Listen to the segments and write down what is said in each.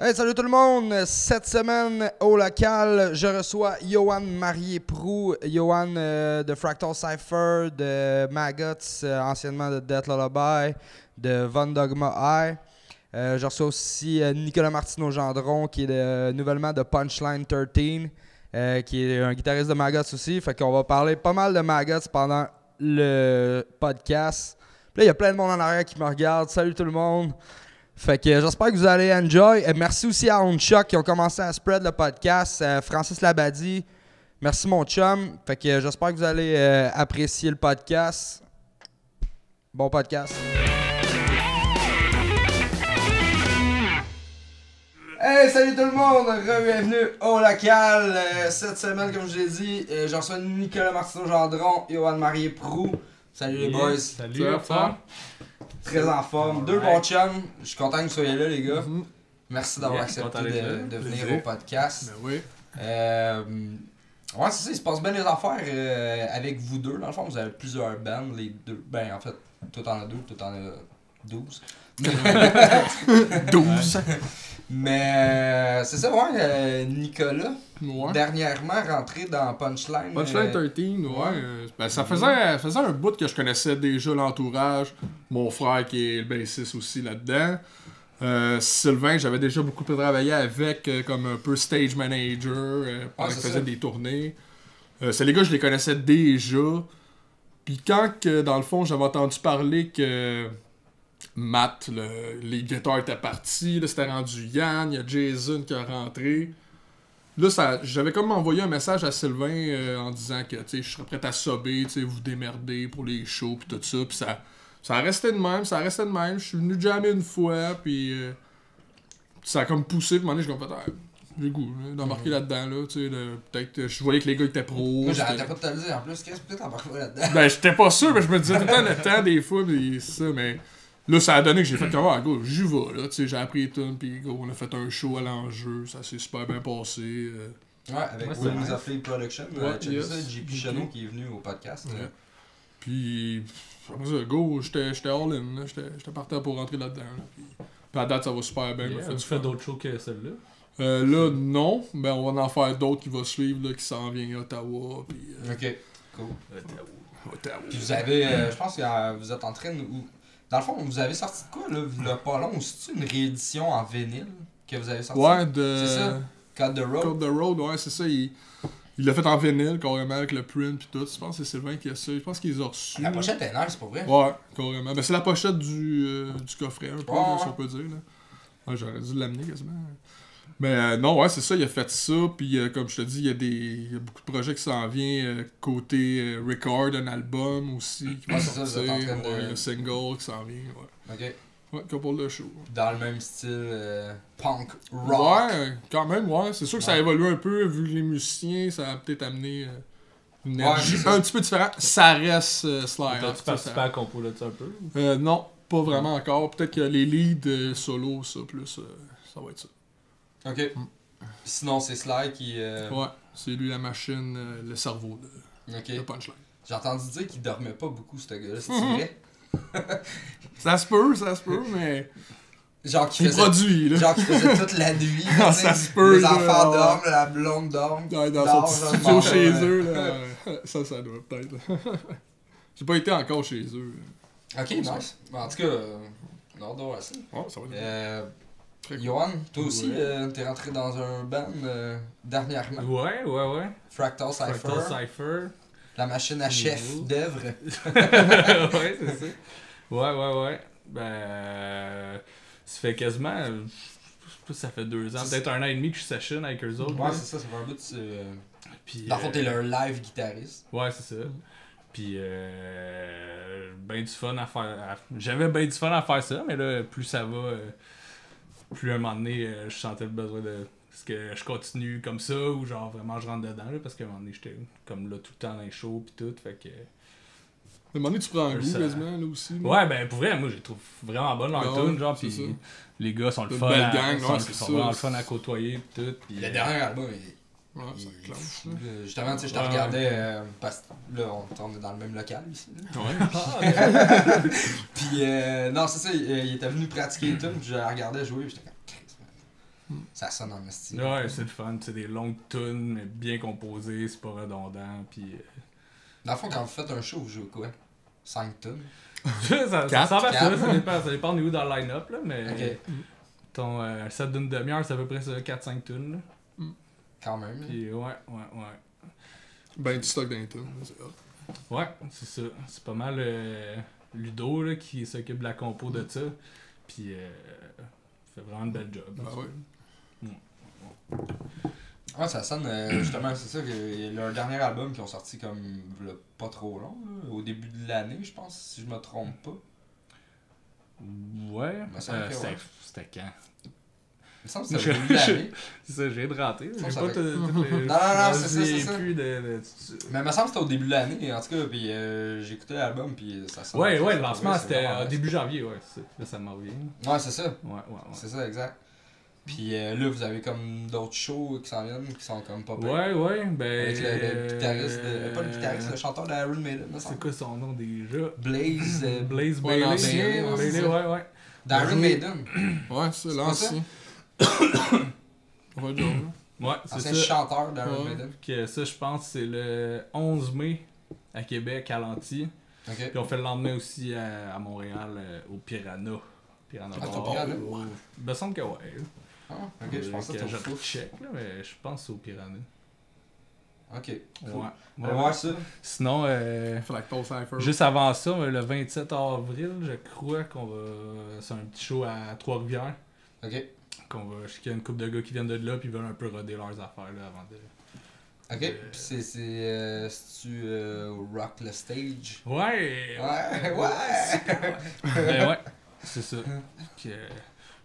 Hey, salut tout le monde! Cette semaine, au local, je reçois Yoann Marié-Proulx. Yoann de Fractal Cypher, de Maggots, anciennement de Death Lullaby, de Von Dogma High. Je reçois aussi Nicolas Martineau-Gendron, qui est nouvellement de Punchline 13, qui est un guitariste de Maggots aussi. Fait qu'on va parler pas mal de Maggots pendant le podcast. Puis là, il y a plein de monde en arrière qui me regarde. Salut tout le monde! Fait que j'espère que vous allez enjoy. Merci aussi à Onchoc qui ont commencé à spread le podcast. Francis Labadie, merci mon chum. Fait que j'espère que vous allez apprécier le podcast. Bon podcast. Hey, salut tout le monde! Bienvenue au local. Cette semaine, comme je l'ai dit, je reçois Nicolas Martineau-Gendron et Yoann Marié-Proulx. Salut les boys. Salut, ça. Très en forme. Deux bons chums. Je suis content que vous soyez là, les gars. Merci d'avoir accepté de venir au podcast. Ben oui. Ouais, c'est ça, il se passe bien les affaires avec vous deux. Dans le fond, vous avez plusieurs bands, les deux. Ben, en fait, toi t'en as deux, toi t'en as 12. 12. Mais c'est ça, ouais, Nicolas, Ouais. dernièrement rentré dans Punchline. Punchline 13, ouais. Ben, ça faisait un bout que je connaissais déjà l'entourage. Mon frère qui est le bassiste aussi là-dedans. Sylvain, j'avais déjà beaucoup travaillé avec comme un peu stage manager pendant qu'il faisait des tournées. C'est les gars, je les connaissais déjà. Puis quand, dans le fond, j'avais entendu parler que Matt, les guitares étaient partis, là c'était rendu Yann, il y a Jason qui est rentré. Là, j'avais comme envoyé un message à Sylvain en disant que je serais prêt à subber, vous démerder pour les shows pis tout ça. Pis ça restait de même, Je suis venu jammer une fois, puis ça a comme poussé, pis à un moment donné, j'ai comme fait, j'ai le goût d'embarquer là-dedans, là, peut-être, je voyais que les gars étaient pros. Moi, j'arrêtais pas de te le dire, en plus, qu'est-ce que peut-être embarquer là-dedans? Ben, j'étais pas sûr, mais je me disais tout le temps des fois, mais c'est ça, mais là, ça a donné que j'ai fait comme, go, j'y vais, là, j'ai appris les tunes, pis go, on a fait un show à l'enjeu, ça s'est super bien passé. Ouais, avec Wings of Flea Production, JP Chenot qui est venu au podcast. Puis, après ça, go, j'étais all in, j'étais partant pour rentrer là-dedans. Puis à date, ça va super bien. Tu fais d'autres shows que celle-là? Là, non. Ben, on va en faire d'autres qui vont suivre, là, qui s'en viennent à Ottawa. Puis, ok, cool. Ottawa. Puis vous avez, je pense que vous êtes en train de... Dans le fond, vous avez sorti de quoi, là, le pas long? C'est-tu une réédition en vinyle que vous avez sorti? Ouais, c'est ça? Cut the Road? Cut the Road, ouais, c'est ça. Il l'a fait en vinyle, carrément, avec le print pis tout. Je pense que c'est Sylvain qui a ça. Je pense qu'ils ont reçu. La pochette est nice, pour vrai? Ouais, carrément. Ben, c'est la pochette du coffret, un peu, là, si on peut dire. Là. Ouais, j'aurais dû l'amener quasiment. Mais non, ouais, c'est ça, il a fait ça. Puis comme je te dis, il y a beaucoup de projets qui s'en viennent. Côté record, un album aussi qui va sortir. Un single qui s'en vient. Ouais. Ok. Ouais, couple de show. Dans le même style punk rock. Ouais, quand même, ouais. C'est sûr que ça a évolué un peu, vu que les musiciens, ça a peut-être amené une énergie un petit peu différente. Ça reste slide. Tu participes à la compo là-dessus un peu? Non, pas vraiment encore. Peut-être que les leads solo, ça, plus, ça va être ça. Ok. Sinon, c'est Sly qui... Ouais, c'est lui la machine, le cerveau de Punchline. J'ai entendu dire qu'il dormait pas beaucoup, ce gars-là. C'est vrai? Ça se peut, mais... Genre qu'il faisait... produit, là. Genre qu'il faisait toute la nuit. Non, ça se peut, les enfants dorment, la blonde dorme. Dans son studio chez eux, là. Ça doit peut-être. J'ai pas été encore chez eux. Ok, nice. En tout cas, on adore ça. Ouais, ça va être Yoann, toi aussi, t'es rentré dans un band dernièrement. Ouais. Fractal Cypher. La machine à chef d'œuvre. Ouais, c'est ça. Ouais. Ben, ça fait quasiment, je sais pas si ça fait 2 ans, peut-être 1 an et demi que je session avec eux autres. Ouais, c'est ça fait un bout de... Puis, dans le fond, t'es leur live guitariste. Ouais, c'est ça. Puis, ben du fun à faire. J'avais ben du fun à faire ça, mais là, plus ça va, plus à un moment donné, je sentais le besoin de... Est-ce que je continue comme ça ou genre vraiment je rentre dedans là, parce qu'à un moment donné j'étais comme là tout le temps dans les shows pis tout, fait que... À un moment donné tu prends un goût quasiment là aussi. Là. Ouais, ben pour vrai, moi je les trouve vraiment bonnes leur tune, genre pis les gars sont le fun sont vraiment le fun à côtoyer pis tout. Pis, le dernier album ouais, ça clenche. Justement, tu sais, je te regardais parce que là, on est dans le même local ici. Ouais. Puis non, c'est ça, il était venu pratiquer une tune, puis je la regardais jouer, puis j'étais comme... Ça sonne en esti. Ouais, c'est le fun. C'est des longues tunes, mais bien composées, c'est pas redondant. Puis. Dans le fond, quand vous faites un show, vous jouez quoi? 5 tonnes? ça Quatre. ressemble à ça, Quatre. ça dépend de où dans le line-up, là, mais. Ok. Ton set d'une demi-heure, c'est à peu près ça, 4-5 tunes. Là. Quand même. Puis ouais. Ben du stock d'un tout. C'est hot. Ouais, c'est ça. C'est pas mal Ludo là, qui s'occupe de la compo de ça. Puis fait vraiment une belle job. Ben ouais. Ouais, ça sonne, justement, c'est ça, que leur dernier album qui ont sorti comme là, pas trop long, là, au début de l'année, je pense, si je me trompe pas. Ouais, Me semble que ouais. c'était quand? Il me semble que c'était au début de l'année. C'est ça, j'ai de rater. J'ai Ça pas va toutes les... Non, c'est ça, c'est ça. Plus Mais il me semble que c'était au début de l'année, en tout cas, puis j'ai écouté l'album, puis ça sonne. Ouais, ça, le lancement c'est c'était vraiment nice. début janvier, ouais. Là, ça m'en revient. Ouais, c'est ça. Ouais. C'est ça, exact. Puis là, vous avez comme d'autres shows qui s'en viennent, qui sont comme pas pires. Ouais, ben. Avec le guitariste, pas le guitariste, le chanteur d'Iron Maiden, me C'est semble. quoi son nom déjà? Blaze. Blaze Ouais, Bailey. l'ancien, ouais, c'est Bailey, ça. ouais. D'Iron Maiden. Ouais, c'est C'est l'ancien. Ouais, Joe. Ouais, c'est Ancien ça. chanteur d'Iron Ouais. Maiden. Que ça, je pense, c'est le 11 mai à Québec, à Lanty. Ok. Puis on fait le lendemain aussi à Montréal, au Piranha. Piranha Ah, c'est Bar. au Piranha? Il me semble que ouais. Ah, ok, je pensais que je c'était au foot. check, là, mais je pense que c'est au Piranha. Ok. Ouais. Allez voir ça. Sinon, Fractal Cypher. juste avant ça, le 27 avril, je crois qu'on va. C'est un petit show à Trois-Rivières. Ok. Je sais qu'il y a une couple de gars qui viennent de là, puis ils veulent un peu roder leurs affaires là, avant de. Ok. Puis c'est-tu Rock the Stage? Ouais! Ouais. Ben ouais, c'est ça. Que,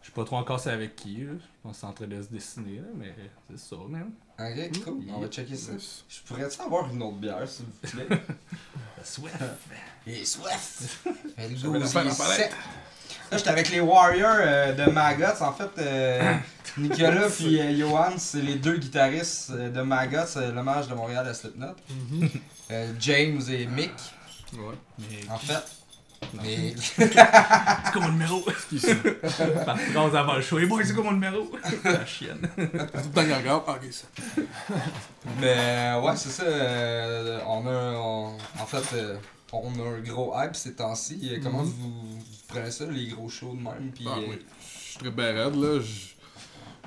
je sais pas trop encore c'est avec qui, là. Je pense que c'est en train de se dessiner, là, mais c'est ça, même. Ok, cool. On va checker ça. Je pourrais-tu avoir une autre bière, s'il vous plaît? Swift! Il est soif! Mais le Ça dos, va il la faire est en palette. sec. Là, j'étais avec les Warriors de Maggots. En fait, Nicolas et Johan, c'est les deux guitaristes de Maggots, l'hommage de Montréal à Slipknot. James et Mick, Ouais. Mais en fait. Mais... c'est quoi mon numéro? Par phrase avant le show. Et boy, c'est quoi mon numéro? La chienne. Tout le temps qu'il regarde. Ah, ok, ça. Mais ouais, c'est ça. En fait, on a un gros hype ces temps-ci. Comment vous prenez ça, les gros shows de même? Puis, Ah, oui. Je suis très ben raide, là.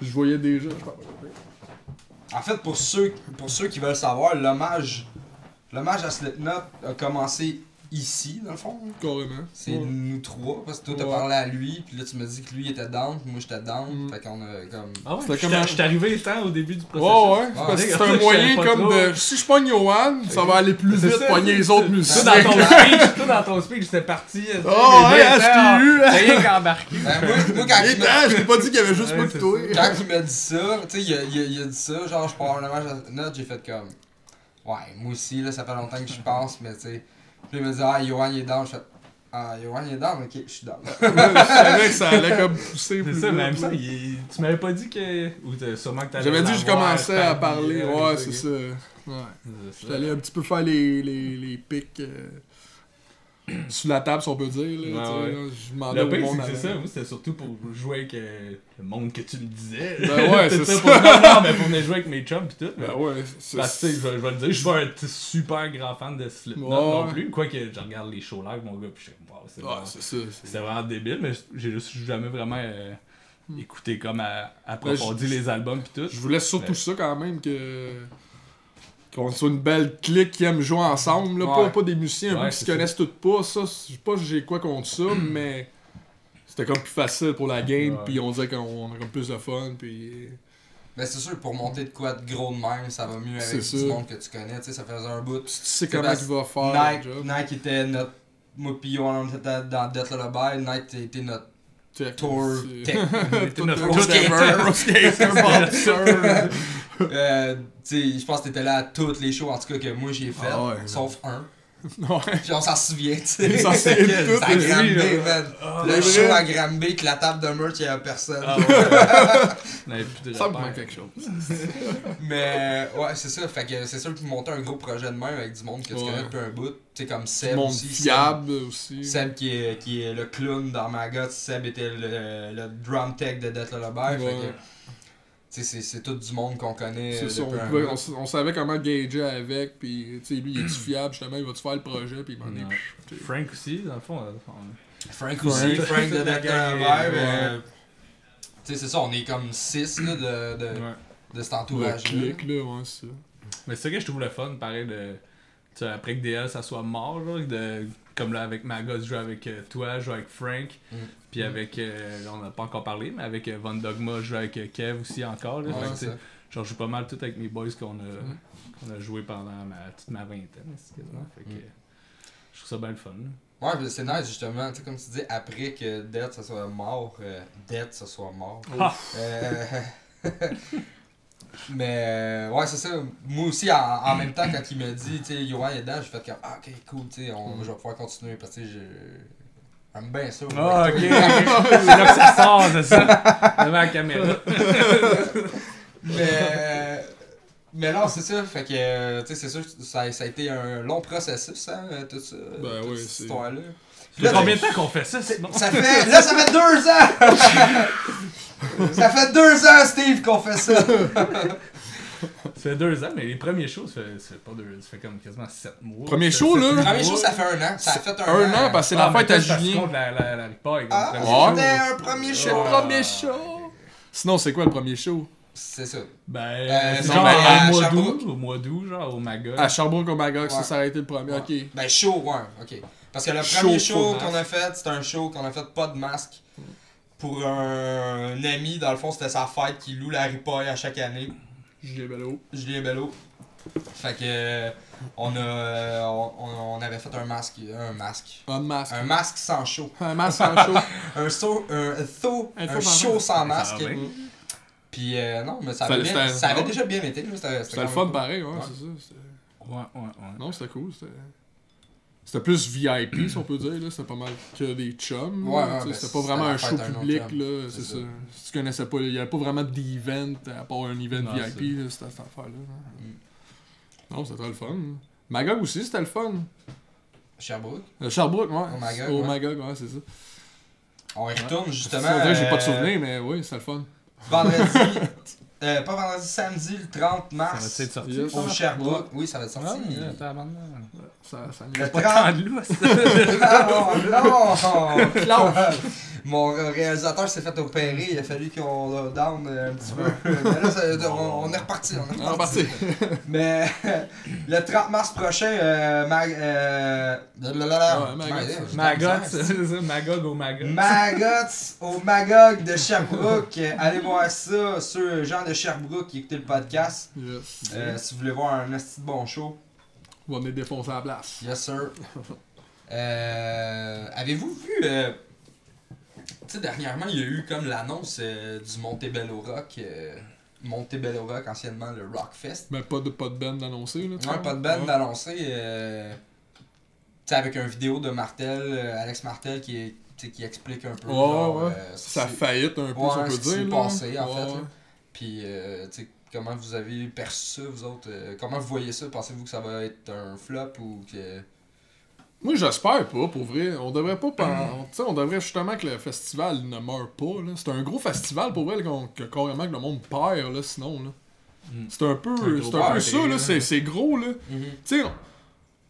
Je voyais déjà. en fait, pour ceux qui veulent savoir, l'hommage à Slipknot a commencé ici, dans le fond. Carrément. C'est Ouais. nous trois, parce que toi t'as Ouais. parlé à lui, puis là tu m'as dit que lui était down, puis moi j'étais down, fait qu'on a comme... Ah ouais? C'était Je comme- suis arrivé tant au début du Ouais, processus. ouais. Parce que ouais. c'est un Je moyen savais pas comme trop. de. Si je pogne Johan, ça va aller plus C'est vite ça. pogner les autres musiciens. Toi, dans ton speech, c'était parti. Oh, ouais, je t'ai eu. T'as rien qu'embarqué. Moi quand Et il m'a... je t'ai pas dit qu'il y avait juste Ouais, moi que c'est toi. Quand il m'a dit ça, tu sais, il a dit ça, genre je pars un hommage à Slipknot, j'ai fait comme... Ouais, moi aussi, là, ça fait longtemps que je pense, mais tu sais... Puis il m'a dit, ah, Johan il est down, je fais... Ah, Johan il est down, ok, je suis down. Je savais que ça allait comme pousser C'est plus ça, vite, même là. ça. Tu m'avais pas dit que. Ou sûrement que t'allais. J'avais dit que je l'avoir, commençais à tagué, parler. Ouais, c'est ok. ça. Ouais. C'est ça. J'allais un petit peu faire les pics sous la table, si on peut dire. Là, Ouais, tu sais, ouais. là. Je demandais Le au pire, monde c'est que c'est avant. ça. Moi, c'était surtout pour jouer avec le monde que tu me disais. Ben ouais, c'est ça. Pour... Non, mais pour venir jouer avec mes chums pis tout. Ben ouais, c'est Parce que, tu sais, je vais le dire, je suis pas un super grand fan de Slipknot Ouais. non plus. Quoique, je regarde les shows live, mon gars, pis je suis wow, c'est Ouais, vraiment- c'est ça. c'était vraiment débile, mais j'ai juste jamais vraiment écouté comme approfondi les albums pis tout. Je voulais surtout Ouais. ça quand même qu'on soit une belle clique qui aime jouer ensemble, là, Ouais. pas des musiciens un Ouais, peu qui c'est se connaissent toutes pas, ça, je sais pas si j'ai quoi contre ça, mais c'était comme plus facile pour la game, Ouais. puis on dirait qu'on a comme plus de fun, puis Mais c'est sûr, pour monter de quoi de gros de même, ça va mieux avec C'est du ça. monde que tu connais, tu sais, ça faisait un bout. tu sais C'est comment parce- il va faire Nike, le job. Nike était notre... Moi pis Johan, on était dans Death Lullaby, Nike était notre Check, tour c'est- tech. C'était notre Road skater, road skater, boxer. Tu sais, je pense que t'étais là à tous les shows, en tout cas que moi j'ai fait, Ah ouais, sauf un. Ouais. Puis on s'en souvient, tu sais. Ils s'en souviennent tous, C'est à les Granby, filles, man. Ah, Le c'est show vrai. à Granby, que la table de merch, il y avait personne. Ah ouais. On avait plus de Ça me repères. manque quelque chose. Mais ouais, c'est ça. Fait que c'est sûr que monter un gros projet de même avec du monde que tu Ouais. connais depuis un bout, tu sais, comme Du Seb monde aussi. fiable aussi. Seb qui est le clown dans Maggots. Seb était le drum tech de Death Lullaby. Fait Ouais. que c'est tout du monde qu'on connaît. C'est ça, on savait comment gager avec, puis lui, il est fiable, justement, il va-tu faire le projet, puis il m'en est. Frank aussi, dans le fond. Frank aussi, Frank de Death Lollaby. C'est ça, on est comme 6 de cet entourage-là. Le clic, là, ouais, c'est ça. Mais c'est ça que je trouve le fun, pareil, après que DL ça soit mort, là, comme là avec Magos, je joue avec toi, je joue avec Frank, puis avec, là, on n'a pas encore parlé, mais avec Von Dogma, je joue avec Kev aussi encore. Là, genre, je joue pas mal tout avec mes boys qu'on a joué pendant toute ma vingtaine, quasiment. Fait que je trouve ça bien le fun. Ouais, c'est nice justement, comme tu dis, après que Death ça soit mort, Mais ouais, c'est ça. Moi aussi, en même temps, quand il m'a dit, tu sais, Yoann est dedans, j'ai fait comme, ah, ok, cool, tu sais, je vais pouvoir continuer parce que j'aime bien ça. Ah, ok. C'est là que ça sort, c'est ça. Devant la caméra. Mais non, c'est ça. Fait que, tu sais, c'est sûr, ça a été un long processus, hein, tout ça. Ben oui, cette histoire-là. Là, combien de temps qu'on fait ça, sinon? Ça fait 2 ans! Ça fait 2 ans, Steve, qu'on fait ça! Ça fait 2 ans, mais les premiers shows, ça fait comme quasiment 7 mois. Premier show, là? Le premier show, ça fait 1 an. Ça a fait un an, parce que c'est la fête à Julien. La ripaille. C'était un premier show. C'est le premier show! Sinon, c'est quoi le premier show? C'est ça. Au mois d'août, genre, au Magog. À Sherbrooke, au Magog, ça a été le premier, ok. Ben, show, ouais, ok. Parce que le premier show qu'on a fait, c'était un show qu'on a fait pas de masque. Pour un ami, dans le fond, c'était sa fête qui loue la ripaille à chaque année. Julien Bello. Fait que on avait fait un masque. Un masque sans show. Un masque sans show. un show sans masque. Puis non, mais ça avait déjà bien été. C'était le fun pareil, ouais, c'est ça. Ouais. Non, c'était cool. C'était plus VIP, si on peut dire. C'était pas mal que des chums. C'était pas vraiment un show public. Là, c'est ça. Si tu connaissais pas, il n'y avait pas vraiment d'event à part un event VIP. C'était cette affaire-là. Non, c'était très le fun. Magog aussi, c'était le fun. Sherbrooke, ouais. Au Magog, ouais, c'est ça. On y retourne justement. C'est vrai, j'ai pas de souvenirs, mais oui, c'était le fun. Samedi le 30 mars. Ça va être sorti. Au Sherbrooke. Oui, ça va être sorti. Ça n'y a pas tant de lousse. Non! Mon réalisateur s'est fait opérer, il a fallu qu'on down un petit peu. Mais là, on est reparti. Mais le 30 mars prochain, Magog au Magog. Magots au Magog de Sherbrooke. Allez voir ça, ceux gens de Sherbrooke qui écoutent le podcast. Si vous voulez voir un petit bon show. On va venir défoncer la place. Yes, sir. Avez-vous vu... tu sais, dernièrement, il y a eu comme l'annonce du Montebello Rock. Montebello Rock, anciennement le Rockfest. Mais pas de band d'annoncer, là. Ouais, pas de band d'annoncer. Tu sais, avec une vidéo de Martel, Alex Martel, qui explique un peu. Ça faillite un peu, si on peut dire. C'est passé, en fait. Puis, tu sais, comment vous avez perçu ça, vous autres? Comment vous voyez ça? Pensez-vous que ça va être un flop ou que... Moi, j'espère pas, pour vrai. On devrait pas on devrait justement que le festival ne meure pas, là. C'est un gros festival, pour vrai, que carrément que le monde perd, là, sinon, là. C'est un peu ça, là. C'est gros, là. Tu sais,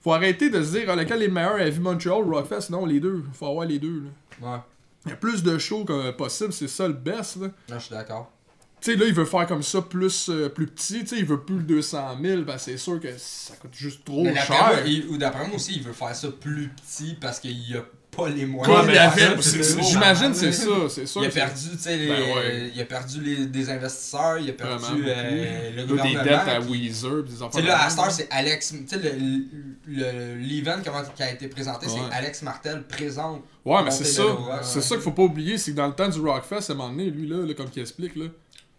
faut arrêter de se dire, lequel est le meilleur, Heavy Montreal, Rockfest. Non, les deux. Faut avoir les deux, là. Ouais. Il y a plus de shows que possible, c'est ça le best, là. Non, je suis d'accord. Tu sais, là, il veut faire comme ça plus petit, tu sais, il veut plus le 200 000, ben c'est sûr que ça coûte juste trop cher. D'après moi aussi, il veut faire ça plus petit parce qu'il y a pas les moyens. J'imagine c'est ça, c'est sûr. Il a perdu, tu sais, il a perdu des investisseurs, il a perdu le gouvernement. Des dettes à Weezer, des enfants. Tu sais, là, à Star, c'est Alex, tu sais, l'event qui a été présenté, c'est Alex Martel présente. Ouais, mais c'est ça. C'est ça qu'il faut pas oublier, c'est que dans le temps du Rockfest, à un moment donné, lui, là, comme il explique, là.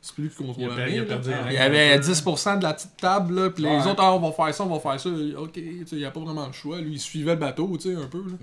C'est plus lui qui contrôle la main. Il y avait 10% de la petite table, là, pis les autres, on va faire ça. Ok, il n'y a pas vraiment le choix. Lui, il suivait le bateau, tu sais, un peu. Là.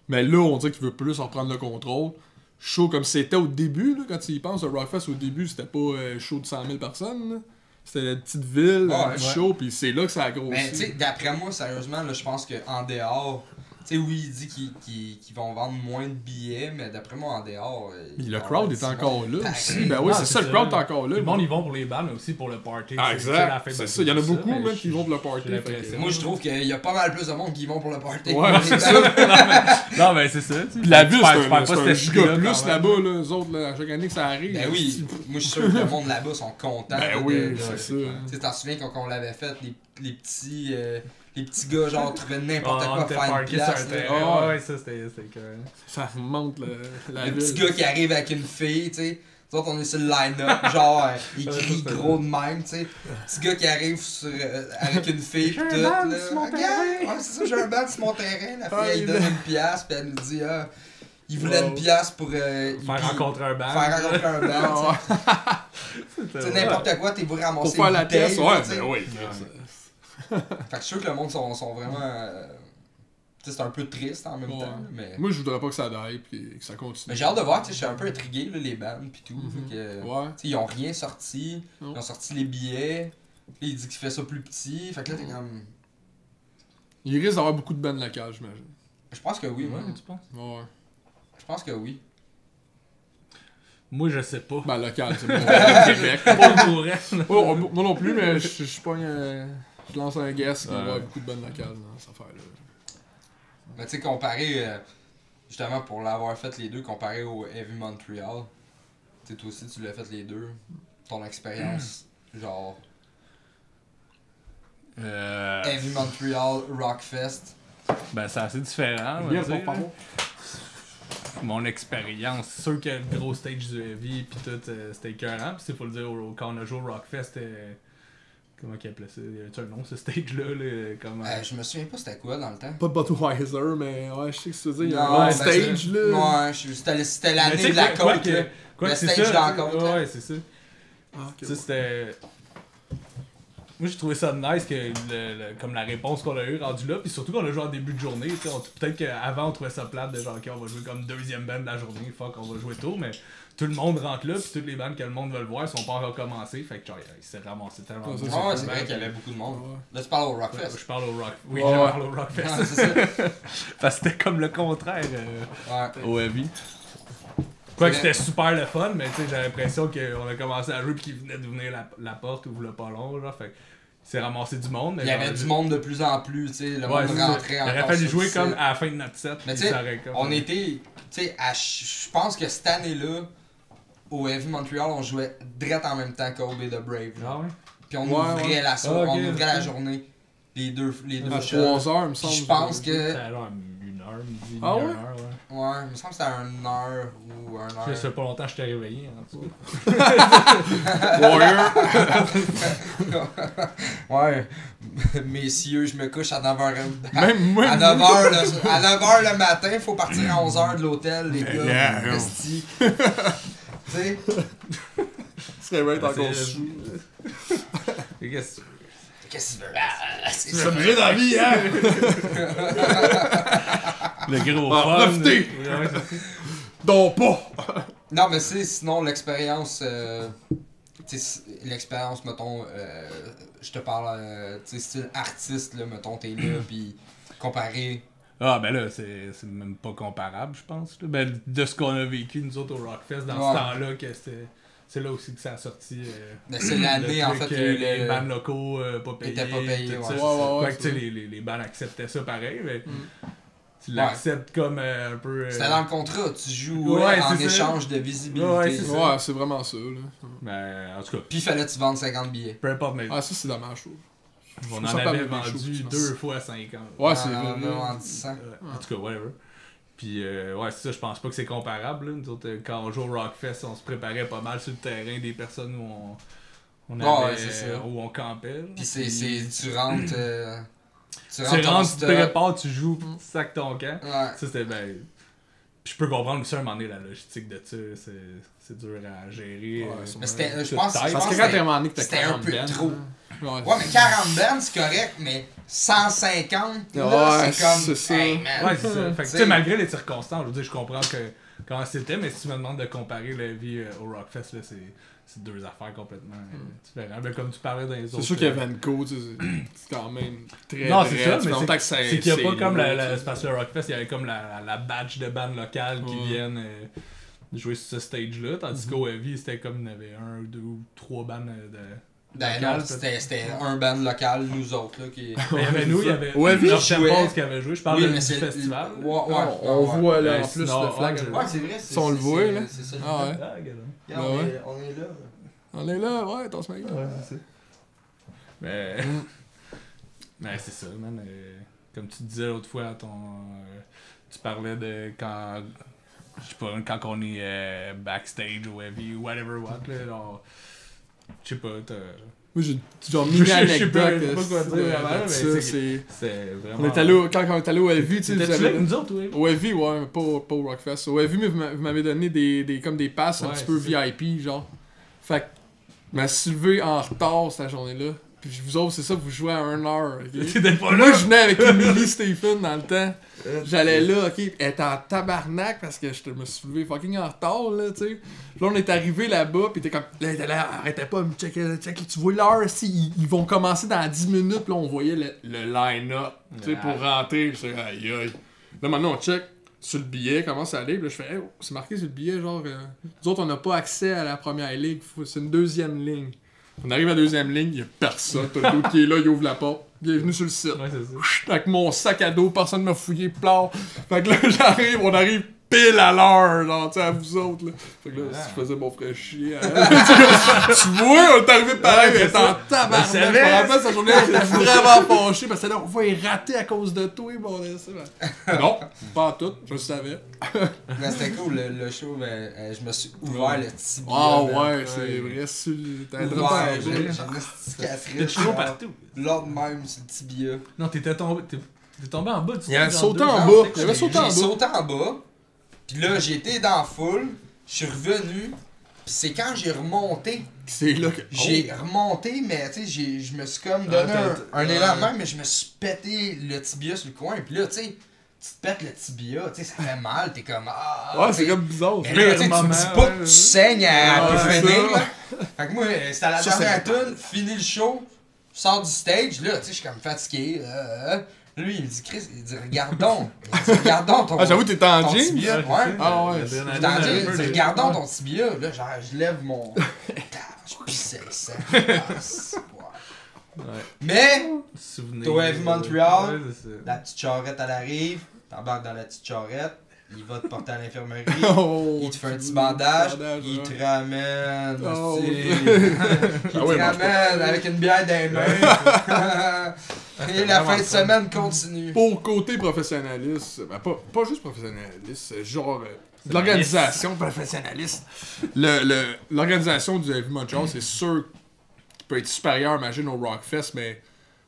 Mais là, on dirait qu'il veut plus en prendre le contrôle. Chaud comme c'était au début, là, quand il y pense, le Rockfest au début, c'était pas chaud de 100 000 personnes. Là. C'était une petite ville, chaud, pis c'est là que ça a grossi. Mais tu sais, d'après moi, sérieusement, là, je pense qu'en dehors sais, oui, il dit qu'ils vont vendre moins de billets, mais d'après moi, en dehors. Le crowd est encore là aussi. pareil. Ben oui, Ah, c'est ça, le crowd est encore là. Le monde, ils vont pour les bands, mais aussi pour le party. Ah, exact. C'est ça, il y en a beaucoup mais même qui vont pour le party. j'ai l'impression. Moi, je trouve qu'il y a pas mal plus de monde qui vont pour le party. Ouais, que pour c'est les ça. bands. Non, mais c'est ça. Tu sais. Puis la ville, Tu perds c'est pas un cet giga esprit-là, plus quand même. là-bas, là, eux autres, là, à chaque année que ça arrive. Ben oui, moi, je suis sûr que le monde là-bas sont contents. Ben là, oui, de- c'est ça. Tu sais, t'en souviens quand on l'avait fait, les petits gars, genre, trouvaient n'importe Ah, quoi on pour était faire une parqués sur place. un là. terrain. Ah, Ouais, ça, c'était que. Ça remonte la Le ville. petit gars qui arrive avec une fille, tu sais. Nous autres, on est sur le line-up, genre, il crie ça, gros de même, tu sais. Petit gars qui arrive avec une fille, pis J'ai un tout, band là. sur mon Regarde, terrain. ouais, c'est ça, j'ai un band sur mon terrain. La fille, Ah, elle il donne est- une pièce, pis elle nous dit, il voulait Wow. une pièce pour. Faire rencontrer un band. Faire rencontrer un band, tu sais. C'était- Tu sais, n'importe quoi, t'es voulu ramasser Pour faire la bouteille, pièce, là, ouais, tu sais. ben oui. Ouais. Fait que je suis sûr que le monde sont vraiment. Tu sais, c'est un peu triste en même Ouais. temps, mais. Moi, je voudrais pas que ça die et que ça continue. Mais j'ai hâte de voir, tu sais, je suis un peu intrigué, là, les bands pis tout. Fait que, Ouais. tu sais, ils ont rien sorti, Non. ils ont sorti les billets, puis il dit qu'il fait ça plus petit, fait que là, t'es comme. Il risque d'avoir beaucoup de bandes locales, j'imagine. Je pense que oui, moi. Ouais, tu penses? Ouais. Je pense que oui. Moi, je sais pas. Ben, local, c'est bon. Québec. Pas pour elle. Oh, moi non plus, mais je pogne je lance un guess qu'il va y avoir Ouais. beaucoup de bandes locales dans cette affaire-là. Mais tu sais, comparé, justement, pour l'avoir fait les deux, comparé au Heavy Montreal, tu sais, toi aussi, tu l'as fait les deux. Ton expérience, genre, Heavy Montreal, Rockfest. Ben, c'est assez différent. on va Bien, dire, pour favor. Mon expérience, c'est sûr que le gros stage du Heavy pis tout, c'était écœurant. Pis c'est faut le dire, quand on a joué au Rockfest, comment qu'il appelait ça? Y avait-tu un nom, ce stage-là? Là, comment... Je me souviens pas c'était quoi dans le temps. Pas de Budweiser, mais ouais, je sais que tu veux dire. Il y a Non, un ben, stage, là. Ouais, c'était Mais l'année tu sais, de la quoi côte, que- là. quoi Le que c'est stage ça, de la tu sais, côte, là. ouais, c'est ça. Ah, ok, Ça, ouais. c'était... Moi, j'ai trouvé ça nice que comme la réponse qu'on a eue rendue là, puis surtout qu'on a joué en début de journée. Tu sais, peut-être qu'avant on trouvait ça plate de genre, ok, on va jouer comme deuxième band de la journée, fuck, on va jouer tôt, mais tout le monde rentre là, puis toutes les bandes que le monde veut le voir sont pas encore commencées, fait que genre, il s'est ramassé tellement. Ouais, de c'est monde. Ouais, c'est vrai qu'il y avait beaucoup de monde. Ouais. Là, tu parles au Rockfest. Je parle au Rock. Oui, Ouais, je ouais. parle au Rockfest. Ouais, c'est ça. Parce que c'était comme le contraire Ouais. au Heavy. Quoi que C'est vrai. c'était super le fun, mais tu sais, j'ai l'impression qu'on a commencé à jouer pis qu'il venait d'ouvrir la porte, ouvre le pas long, genre, fait que c'est ramassé du monde. Mais Il y avait genre, du monde de plus en plus, tu sais, le Ouais, monde c'est ça. rentrait Il encore. aurait fallu sur jouer le comme site. à la fin de notre set. Mais puis tu sais, ça aurait comme- on était, tu sais, je pense que cette année-là, au Heavy Montreal, on jouait direct en même temps qu'Obe the Brave. Ah genre. ouais? Puis on Ouais, ouvrait ouais. la soirée, Ah, ok, on ouvrait la ok. journée. Les deux À shows. 3 heures, il me Puis semble. je pense que. C'était genre une heure, midi, Ah ouais? une heure, ouais. Ouais, il me semble que c'était une heure ou un Je heure. sais pas longtemps, je t'ai réveillé, en tout cas. Warrior. Ouais, messieurs, je me couche à 9h. Même moi. À 9h le matin, faut partir à 11h de l'hôtel, les gars. Yeah. Esti. Tu sais, Tu serais bien encore C'est- sous. Et qu'est-ce que qu'est-ce que tu veux? Ah, c'est C'est ça. obligé dans la vie, hein. Le gros Ah, fun. profitez. Ouais, c'est ça. Donc pas. Non, mais c'est sinon l'expérience. Tu sais, l'expérience, mettons, je te parle, tu sais, style artiste, là, mettons, t'es là, pis comparé. Ah, ben là, c'est même pas comparable, je pense. Là. Ben, de ce qu'on a vécu, nous autres, au Rockfest, dans Ouais. ce temps-là, que c'est là aussi que ça a sorti. Mais c'est l'année, le en truc, fait, il y a eu les le- bands locaux pas payés. étaient pas payés, tout ouais. ça. Ouais, ouais, Quoi c'est que, tu sais, ça. les bands acceptaient ça pareil, mais Mm. tu l'acceptes comme un peu. C'était dans le contrat, tu jouais Ouais, en c'est ça. échange de visibilité. Ouais, c'est ça. Ouais, c'est vraiment ça, là. Ben, en tout cas, Puis il fallait que tu vendes 50 billets. peu importe, mais Ah, ça, c'est dommage, je trouve. on faut en ça avait parler des vendu choses, 2 fois 50. Ouais, c'est On vrai. a vendu 100. En tout cas, whatever. Puis, ouais, c'est ça, je pense pas que c'est comparable. Là. Nous autres, quand on joue au Rockfest, on se préparait pas mal sur le terrain des personnes où on Ouais, avait, c'est ça. où on campait. là. Puis tu rentres. Tu Tu rentres ton rentres, tu te stock. prépares, tu joues, tu sacs ton camp. Ouais. Ça, c'était ben. Puis je peux comprendre aussi à un moment donné la logistique de ça, c'est dur à gérer. Ouais, Mais c'était, je Toute pense, taille. je Parce pense que que quand t'es demandé que t'as c'était un 40 peu bands, trop. Ouais, Ouais, mais 40 bands, c'est correct, mais 150, là, Ouais, c'est comme. c'est ça. Hey, man. Ouais, c'est ça. Fait que, tu T'sais- sais, malgré les circonstances, je veux dire, je comprends que comment c'était, mais si tu me demandes de comparer la vie au Rockfest, là, c'est deux affaires complètement différentes. Ben, comme tu parlais dans les autres. C'est sûr qu'il y a Vanco, tu sais, c'est quand même très Non, c'est ça, mais longtemps que c'est qu'il n'y a pas comme lourd, c'est parce que le Rockfest, il y avait comme la batch de bandes locales qui viennent jouer sur ce stage-là, tandis qu'au Heavy, c'était comme il y en avait 1, 2 ou 3 bandes de... Ben non, c'était un band local, nous autres, là, qui... Il y avait nous, il y avait Heavy Temples qui avait joué, je parle du festival. On voit là, en plus, le flag. Ouais, c'est vrai, Si on le voit, là. C'est ça. Ah ouais. Regarde, on est là. On est là, ouais, ton mec. Ouais, c'est ça. Mais... Mais c'est ça, man. Comme tu disais l'autre fois, tu parlais de quand... Je sais pas, quand on est backstage au Heavy ou whatever what, là, genre... Je sais pas, Moi, j'ai genre mini anecdote. Je sais pas quoi dire vraiment, mais c'est vraiment... On est allé quand on est allé au Heavy, tu sais, T'étais-tu là avec nous autres, oui? au Heavy, ouais, mais pas au Rockfest. Au Heavy, vous m'avez donné comme des passes un Ouais, petit peu VIP, genre. Fait que, je me suis levé en retard cette journée-là. Puis vous autres, c'est ça, vous jouez à 1h. Okay? T'étais pas Moi, là! je venais avec Emily Stephen dans le temps. J'allais là, ok, elle était en tabarnak parce que je me suis levé fucking en retard, là, tu sais. Puis là, on est arrivé là-bas, pis t'es comme, là, elle arrêtait pas de me checker, tu vois l'heure, si ils vont commencer dans 10 minutes, puis là, on voyait le line-up, tu sais, pour rentrer. Je suis aïe aïe. Là, maintenant, on check sur le billet, comment ça allait, puis là, je fais, hey, c'est marqué sur le billet, genre, nous autres, on n'a pas accès à la première ligne, c'est une deuxième ligne. On arrive à la deuxième ligne, il y a personne. T'as le dude qui est là, il ouvre la porte. Bienvenue sur le site. Ouais, c'est ça. Avec mon sac à dos, personne m'a fouillé plard. Fait que là, on arrive pile à l'heure, genre, tu sais, à vous autres, là. Fait que là, si je faisais mon frère chier, tu vois, on est arrivé pareil, elle était en tabarnak. Je me rappelle, cette journée, j'étais vraiment fâché, parce que là, on va y rater à cause de toi, bon, ça. Non, pas en tout, je le savais. Mais c'était cool, le show, je me suis ouvert le tibia. Ah ouais, c'est vrai, t'as Ouais, j'ai une T'es cicatrice. toujours partout. L'ordre même, c'est le tibia. Non, t'es tombé en bas du Il avait stage sauté deux. en Non, bas. c'est Il avait que sauté en bas. J'ai sauté en bas. Pis là, j'ai été dans la foule. Je suis revenu. Pis c'est quand j'ai remonté. C'est là que. J'ai remonté, mais tu sais, je me suis comme donné un élan de même, mais je me suis pété le tibia sur le coin. Pis là, tu sais, tu te pètes le tibia, tu sais, ça fait mal. T'es comme. Ouais, c'est comme bizarre. Mais là, tu sais, tu me dis pas que tu saignes à Ouais, finir, ça. là. Fait que moi, c'était à la Ça, dernière c'est- tune, fini le show, je sors du stage, là, tu sais, je suis comme fatigué. Lui, il me dit, Chris, il dit, regardons. Il dit, regardons ton. Ah, j'avoue, t'étais en ton jeans? tibia. Ouais, Ouais. c'est ça. Ah ouais, L'adrénaline, J'étais en un jeans, peu, il dit, les- regardons ouais. ton tibia. Là, genre, je lève mon. Je pissais le sang. Ouais. Mais, Souvenir. Toi, Heavy Montreal. Ouais, c'est ça. la petite charrette, elle arrive, t'embarques dans la petite charrette, il va te porter à l'infirmerie. Oh, Il te fait un petit bandage, il ouais. te ramène, Oh, hostie. ok. Il te Ah ouais, mange ramène avec une bière dans les mains. Et la fin de semaine continue. Pour côté professionnaliste, ben pas juste professionnaliste, genre de l'organisation professionnaliste. L'organisation du Heavy Montreal, c'est sûr qu'il peut être supérieur, imagine, au Rockfest, mais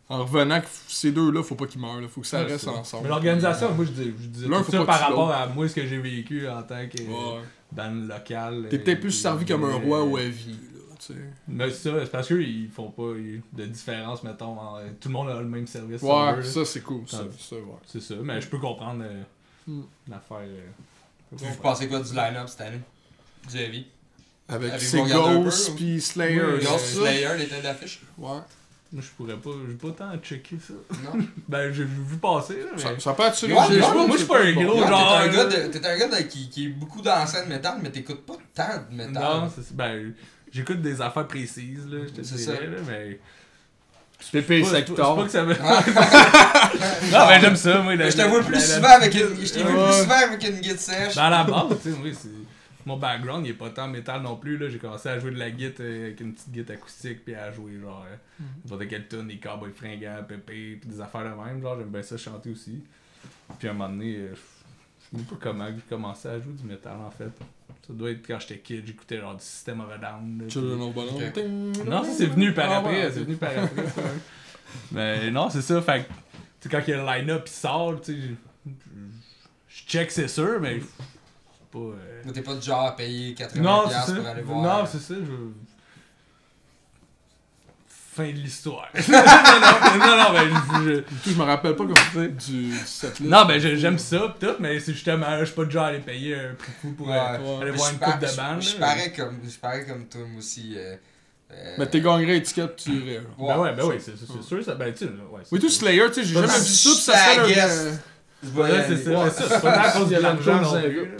en revenant, ces deux-là, faut pas qu'ils meurent, là, faut que ça Ouais, reste c'est ça. ensemble. Mais l'organisation, moi, je disais L'un, tout faut ça pas par que tu rapport à moi, ce que j'ai vécu en tant que Ouais. band local. T'es peut-être plus servi comme un roi au Heavy, là, tu sais. Mais c'est ça, c'est parce qu'ils font pas de différence, mettons. Tout le monde a le même service. si on veut, Ouais, là. ça c'est cool, ça, Ouais. ouais. C'est ça, mais je peux comprendre Hmm. l'affaire. Vous pensez quoi du line-up cette année? Du Heavy? Avec Avez-vous ses regardé un Ghosts peu, ou? pis Slayer, Oui, c'est Ghost ça? Slayer, les têtes d'affiche? Ouais. Moi, je pourrais pas. J'ai pas tant checker ça. Non? Ben, j'ai vu passer, là, mais. Ça peut être celui Ouais, que j'ai ouais, joué, moi, mais je suis pas un c'est gros bon. Non, genre, t'es un gars qui est beaucoup dans la scène métal, mais t'écoutes pas tant de métal. Non, ben, j'écoute des affaires précises, là, je te C'est dirais, ça. là, mais. Pépé C'est Sector. pas que ça me. Non, mais j'aime ça, moi. Je te vois plus souvent avec une. Je t'ai vu Ouais. plus souvent avec une guide sèche. Dans la base, tu sais, oui, c'est. Mon background, il est pas tant métal non plus, là. J'ai commencé à jouer de la guitare avec une petite guitare acoustique, puis à jouer, genre, n'importe quelle tune, des cowboys fringants, pépé, puis des affaires de même, genre, j'aime bien ça chanter aussi. Puis à un moment donné, je sais même pas comment j'ai commencé à jouer du métal, en fait. Ça doit être quand j'étais kid, j'écoutais genre du System of a Down. là, Children of Bodom. Ok. non, ça c'est venu par Ah, après, ouais. c'est venu par après, ça. Mais non, c'est ça, fait que, tu sais, quand il y a le line-up il sort, tu sais, je check, c'est sûr, mais c'est pas... Mais t'es pas du genre à payer 80$ Non, c'est ça. pour aller voir. Non, c'est ça, fin de l'histoire. non, mais Je me rappelle pas comme du setlist. non, ben j'aime ça pis tout, mais c'est justement, je suis pas déjà allé payer un prix fou pour aller voir une coupe de bande. Je parais comme toi, moi aussi. Mais t'es gagnerais étiquette pis tu irais. Ben ouais, c'est sûr, ça, ben tu sais, ouais. Oui, tout Slayer, tu sais, j'ai jamais vu ça pis ça serait le... Ouais, c'est ça, c'est pas à cause de l'argent non plus.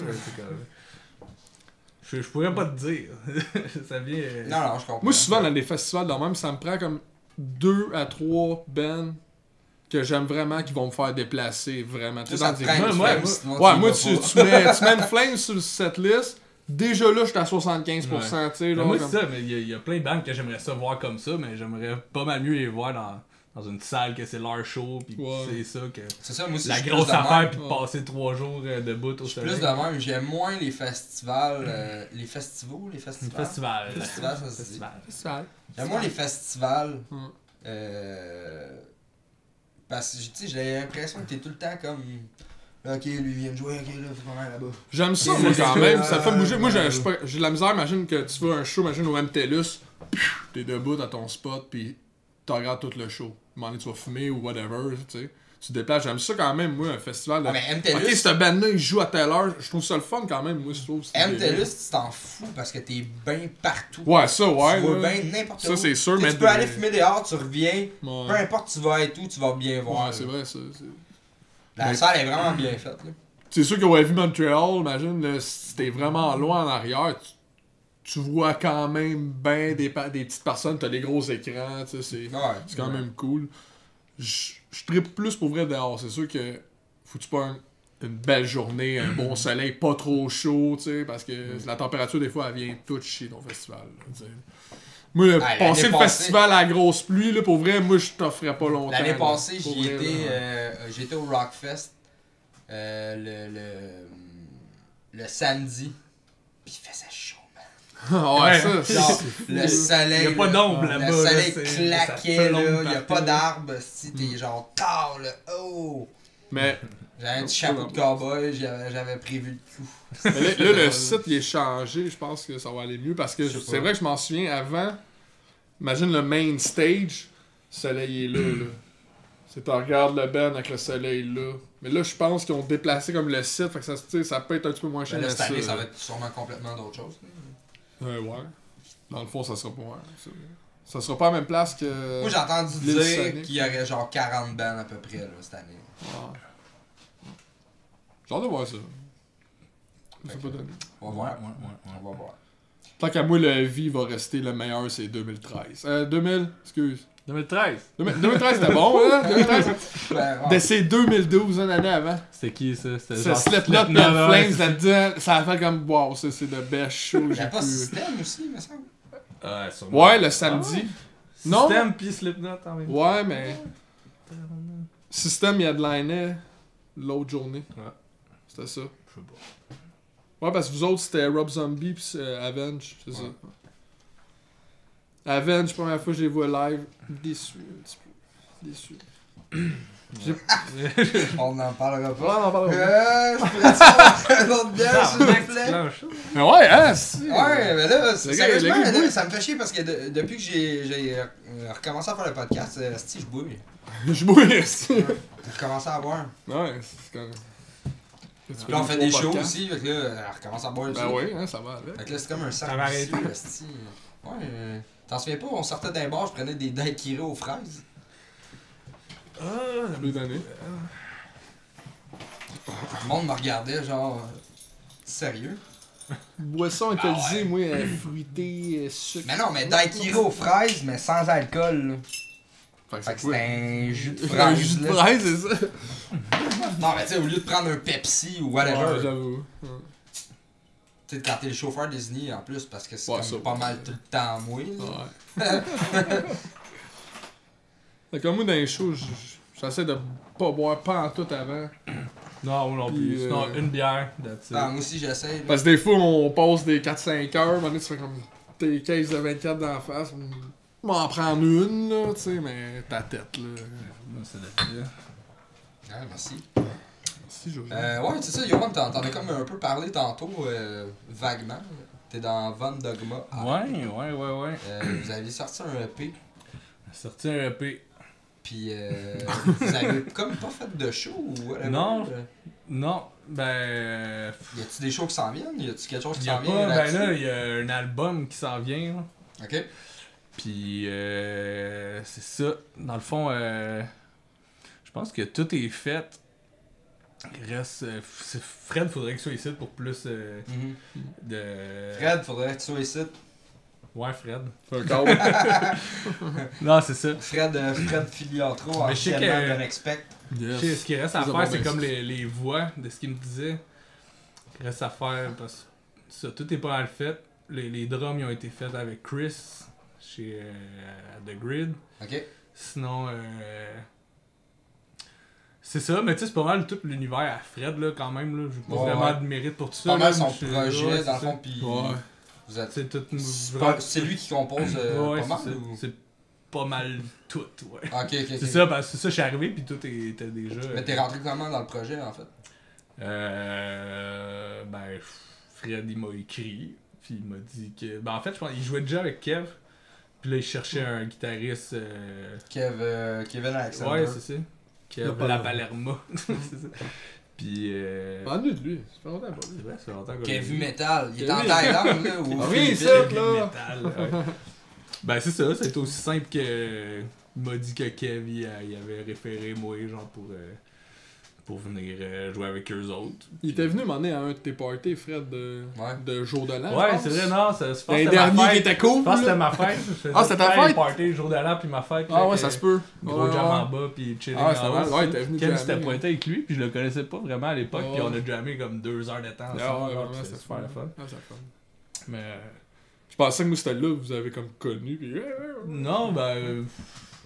Je pourrais pas te dire. Ça vient... Non, je comprends. Moi, souvent, dans des festivals de même, ça me prend comme 2 à 3 bands que j'aime vraiment qui vont me faire déplacer vraiment. Tu sais, dans des... Moi, tu mets une flame sur cette liste. Déjà là, j'étais à 75%, tu sais. Moi, c'est ça, mais il y a plein de bandes que j'aimerais ça voir comme ça, mais j'aimerais pas mal mieux les voir dans une salle que c'est leur show, pis c'est ça que... C'est ça, moi aussi, la grosse affaire, pis de passer 3 jours debout au soleil. Plus de même, j'aime moins les festivals... les festivals? Festivals, ça se dit. Festival. J'aime moins les festivals. Parce que, tu sais, j'ai l'impression que t'es tout le temps comme... Ok, lui vient de jouer, ok, là, c'est pas mal là-bas. J'aime ça, moi, quand même. Ça fait bouger. Moi, j'ai de la misère. Imagine que tu fais un show, imagine au MTLUS, t'es debout à ton spot, pis tu regardes tout le show. À un moment donné, tu vas fumer ou whatever, tu sais. Tu te déplaces. J'aime ça quand même, moi, un festival de... mais MTLUS... Ok, cette band-là, il joue à telle heure. Je trouve ça le fun quand même, moi, je trouve. MTLUS, tu t'en fous parce que t'es bien partout. Ouais, ça, ouais. Tu vas bien n'importe où. Ça, c'est sûr, mais... Tu peux aller fumer dehors, tu reviens. Peu importe tu vas être où, tu vas bien voir. Ouais, c'est vrai, ça. La salle est vraiment bien faite, là. C'est sûr qu'au Heavy Montreal, imagine, là, si t'es vraiment loin en arrière, tu vois quand même bien des petites personnes, t'as des gros écrans, tu sais, c'est quand même cool. Je trippe plus pour vrai dehors, c'est sûr que faut que tu pas une belle journée, un bon soleil, pas trop chaud, tu sais, parce que la température des fois elle vient toute chier ton festival, là, moi, passer le festival à la grosse pluie, là, pour vrai, moi je t'offrais pas longtemps. L'année passée, j'étais au Rockfest le samedi, pis il faisait chaud, man. Ouais, ça, le soleil. Y'a pas d'ombre là-bas. Le soleil claquait, là. Y'a pas d'arbre, si t'es genre tard, là. Oh! Mais. J'avais un petit chapeau de cowboy, j'avais prévu le coup. Mais là, le site il est changé, je pense que ça va aller mieux parce que c'est vrai que je m'en souviens avant. Imagine le main stage, le soleil est là. C'est tu regardes le band avec le soleil là. Mais là, je pense qu'ils ont déplacé comme le site, fait que ça peut être un petit peu moins cher. Cette année, ça va être sûrement complètement d'autre chose. Ouais. Dans le fond, ça sera pas. Ça sera pas à la même place que. Moi, j'ai entendu dire qu'il y aurait genre 40 bands à peu près là, cette année. Ouais. J'ai hâte de voir ça. Je sais pas donné. On va voir. On va voir. Tant qu'à moi, le vie va rester le meilleur, c'est 2013. 2013. 2013 c'était bon, hein? 2013. Ben, c'est 2012, une année avant. C'était qui ça? C'était genre Slipknot et Flames là-dedans. Ça a fait comme wow, ça c'est le best show. Il y a pas System aussi, il me semble. Ouais, le samedi. Non? System pis Slipknot en même temps. Ouais, mais. System, il headlinait l'autre journée. Ouais. C'était ça. Je sais pas. Ouais, parce que vous autres, c'était Rob Zombie pis Avenge, c'est ça. Avenge, première fois que je les vois live, déçu un petit peu. Déçu. On en parlera pas. Ouais, on en parlera Je pourrais te un autre bière, s'il vous plaît. Mais ouais, hein, si. Ouais, mais là, sérieusement, le gars, là, ça me fait chier parce que depuis que j'ai recommencé à faire le podcast, je bouille. Je bouille, si. J'ai recommencé à boire. Ouais, c'est quand même. Là, on fait des shows aussi, fait que là, on recommence à boire aussi. Ben oui, hein, ça va avec. Fait que là, c'est comme un sac arrêté. Ouais, t'en souviens pas, on sortait d'un bar, je prenais des daiquiris aux fraises. Plus d'années. Le monde me regardait, genre, sérieux? Boisson alcoolisée, moi, fruitée, sucre. Mais non, mais daiquiri aux fraises, mais sans alcool, là. Fait que c'était un jus de fraise. Un jus de fraise, c'est ça? Non, mais tu sais, au lieu de prendre un Pepsi ou whatever. Ouais, j'avoue. Tu sais, quand t'es le chauffeur désigné en plus, parce que c'est comme ça, pas mal tout le temps mouillé. Ouais. Fait que moi, dans les shows, j'essaie de pas boire pas en tout avant. Non plus. Sinon, une bière, that's it. Ah, moi aussi, j'essaie. Parce que des fois, on passe des 4-5 heures, à un moment donné, tu fais comme tes caisses de 24 d'en face. M'en prendre une, là, tu sais, mais ta tête, là. Moi, c'est la bière. Ah, merci. Merci, Jojo. Ouais, c'est ça, Yoann, t'en as comme un peu parlé tantôt, vaguement. T'es dans Von Dogma. Ouais. Vous avez sorti un EP. a sorti un EP. Puis vous avez comme pas fait de show ou whatever? Non, ben... Y a-tu des shows qui s'en viennent? Y a-tu quelque chose qui y a s'en pas, vient là-dessus? ben là, il y a un album qui s'en vient, là. Ok. Puis c'est ça. Dans le fond, je pense que tout est fait. Il reste... Fred, faudrait qu'il soit ici pour plus de... Fred, faudrait que tu sois ici. Ouais, Fred. C'est un câble. Non, c'est ça. Fred Filiatro, Mais je sais anciennement que- d'un expect. Je sais, ce qui reste à Ça faire, va c'est bien. comme les voix de ce qu'il me disait. Il reste à faire parce que ça, tout est pas mal fait. Les drums ils ont été faits avec Chris chez The Grid. Ok. Sinon, c'est ça, mais tu sais, c'est pas mal tout l'univers à Fred là, quand même. Là. J'ai pas Ouais, vraiment ouais. de mérite pour tout ça. Pas là, mal son mais je- projet, ouais, dans c'est le fond, ça. puis Ouais. vous êtes... C'est tout. C'est lui qui compose Ouais, pas mal, c'est ça. ou... C'est pas mal tout, ouais. Ok, ok, ok. C'est ça, parce que c'est ça, je suis arrivé puis tout était déjà. Mais t'es rentré comment dans le projet, en fait? Ben, Fred, il m'a écrit, puis il m'a dit que... Ben, en fait, je pense qu'il jouait déjà avec Kev, puis là, il cherchait un guitariste... Kevin Alexander. Ouais, c'est ça. Kev La La Palermo. Palermo. C'est ça. Puis... Parle-nous de lui. Ça fait longtemps pas C'est vu. vrai, ça fait longtemps qu'on l'a Kev vu. Metal. Il est en Kevin. Thaïlande, là, ou... Ah aux oui, Philippines. ça, Heavy là. metal, ouais. Ben, c'est ça, c'est aussi simple que... Il m'a dit que Kev, il avait référé moi, genre, pour venir jouer avec eux autres. Il était venu m'emmener à un de tes parties, Fred, Ouais. de jour de l'an. Ouais, je c'est pense. vrai, non, je pense que Un c'était ma dernier qui fête. était cool. Je pense que c'était là. ma fête. Je faisais Ah, c'était ta tout le temps fête? les parties, le jour de l'an, puis ma fête. Ah là, ouais, que- ça se peut. Gros Ouais, jam ouais. en bas, puis chilling Ah, c'était en mal. haut. Ouais, il était venu Ken jammer, s'était ouais. pointé avec lui, puis je le connaissais pas vraiment à l'époque, Ouais. puis on a jammé comme 2 heures de temps ensemble. Ah ouais, genre, vraiment, puis c'était super le fun. Ah, c'est fun. Mais Je pensais que moi, c'était là, vous avez comme connu, puis... non, ben...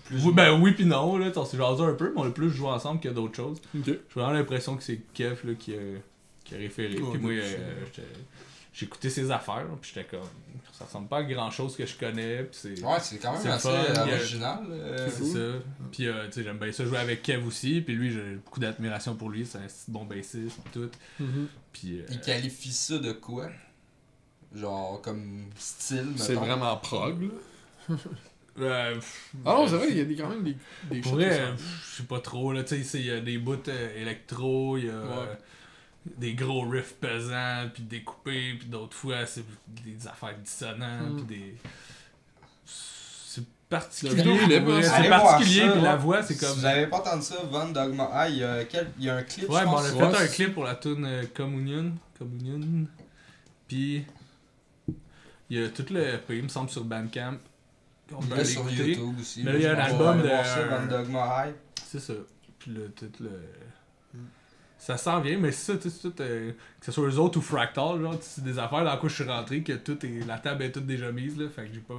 Plus oui, ou ben oui puis non, là, on s'est jasé un peu, mais on a plus joué ensemble que d'autres choses. Ok. J'ai vraiment l'impression que c'est Kev là, qui a référé, Ouais, puis moi, c'est- j'ai écouté ses affaires, là, puis j'étais comme... Ça ressemble pas à grand chose que je connais, puis c'est... Ouais, c'est quand même C'est assez fun, il y a- original. C'est ça. Puis, tu sais, j'aime bien ça jouer avec Kev aussi. Puis lui, j'ai beaucoup d'admiration pour lui. C'est un petit bon bassiste et tout. Mhm. Puis, Il qualifie ça de quoi? Genre, comme style, mettons. C'est vraiment prog, là. Ah non, c'est vrai, il y a quand même des Pour choses vrai, qui sont- je sais pas trop. Là, tu sais, il y a des bouts électro, il y a Ouais. des gros riffs pesants, puis découpés, puis d'autres fois, c'est des affaires dissonantes, puis des... C'est particulier. Le vidéo, pour vrai, là, c'est allez voir particulier, ça, puis la ouais. voix, c'est Si comme... vous avez pas entendu ça, Von Dogma. Ah, il y a un clip, Ouais, je bon, on pense. a fait Ouais, un c'est- clip pour la tune Communion. Puis il y a tout le EP, il me semble, sur Bandcamp. On Il peut est aller sur écouter. YouTube aussi. Mais là, il y a un Je pense album qu'on va aller de- voir ça, Von Dogma High. C'est ça. Puis là, tout le... Ça s'en vient, mais c'est ça, tu sais, c'est tout, que ce soit eux autres ou Fractal, genre, c'est des affaires dans quoi je suis rentré, que tout est, la table est toute déjà mise, là, fait que j'ai pas...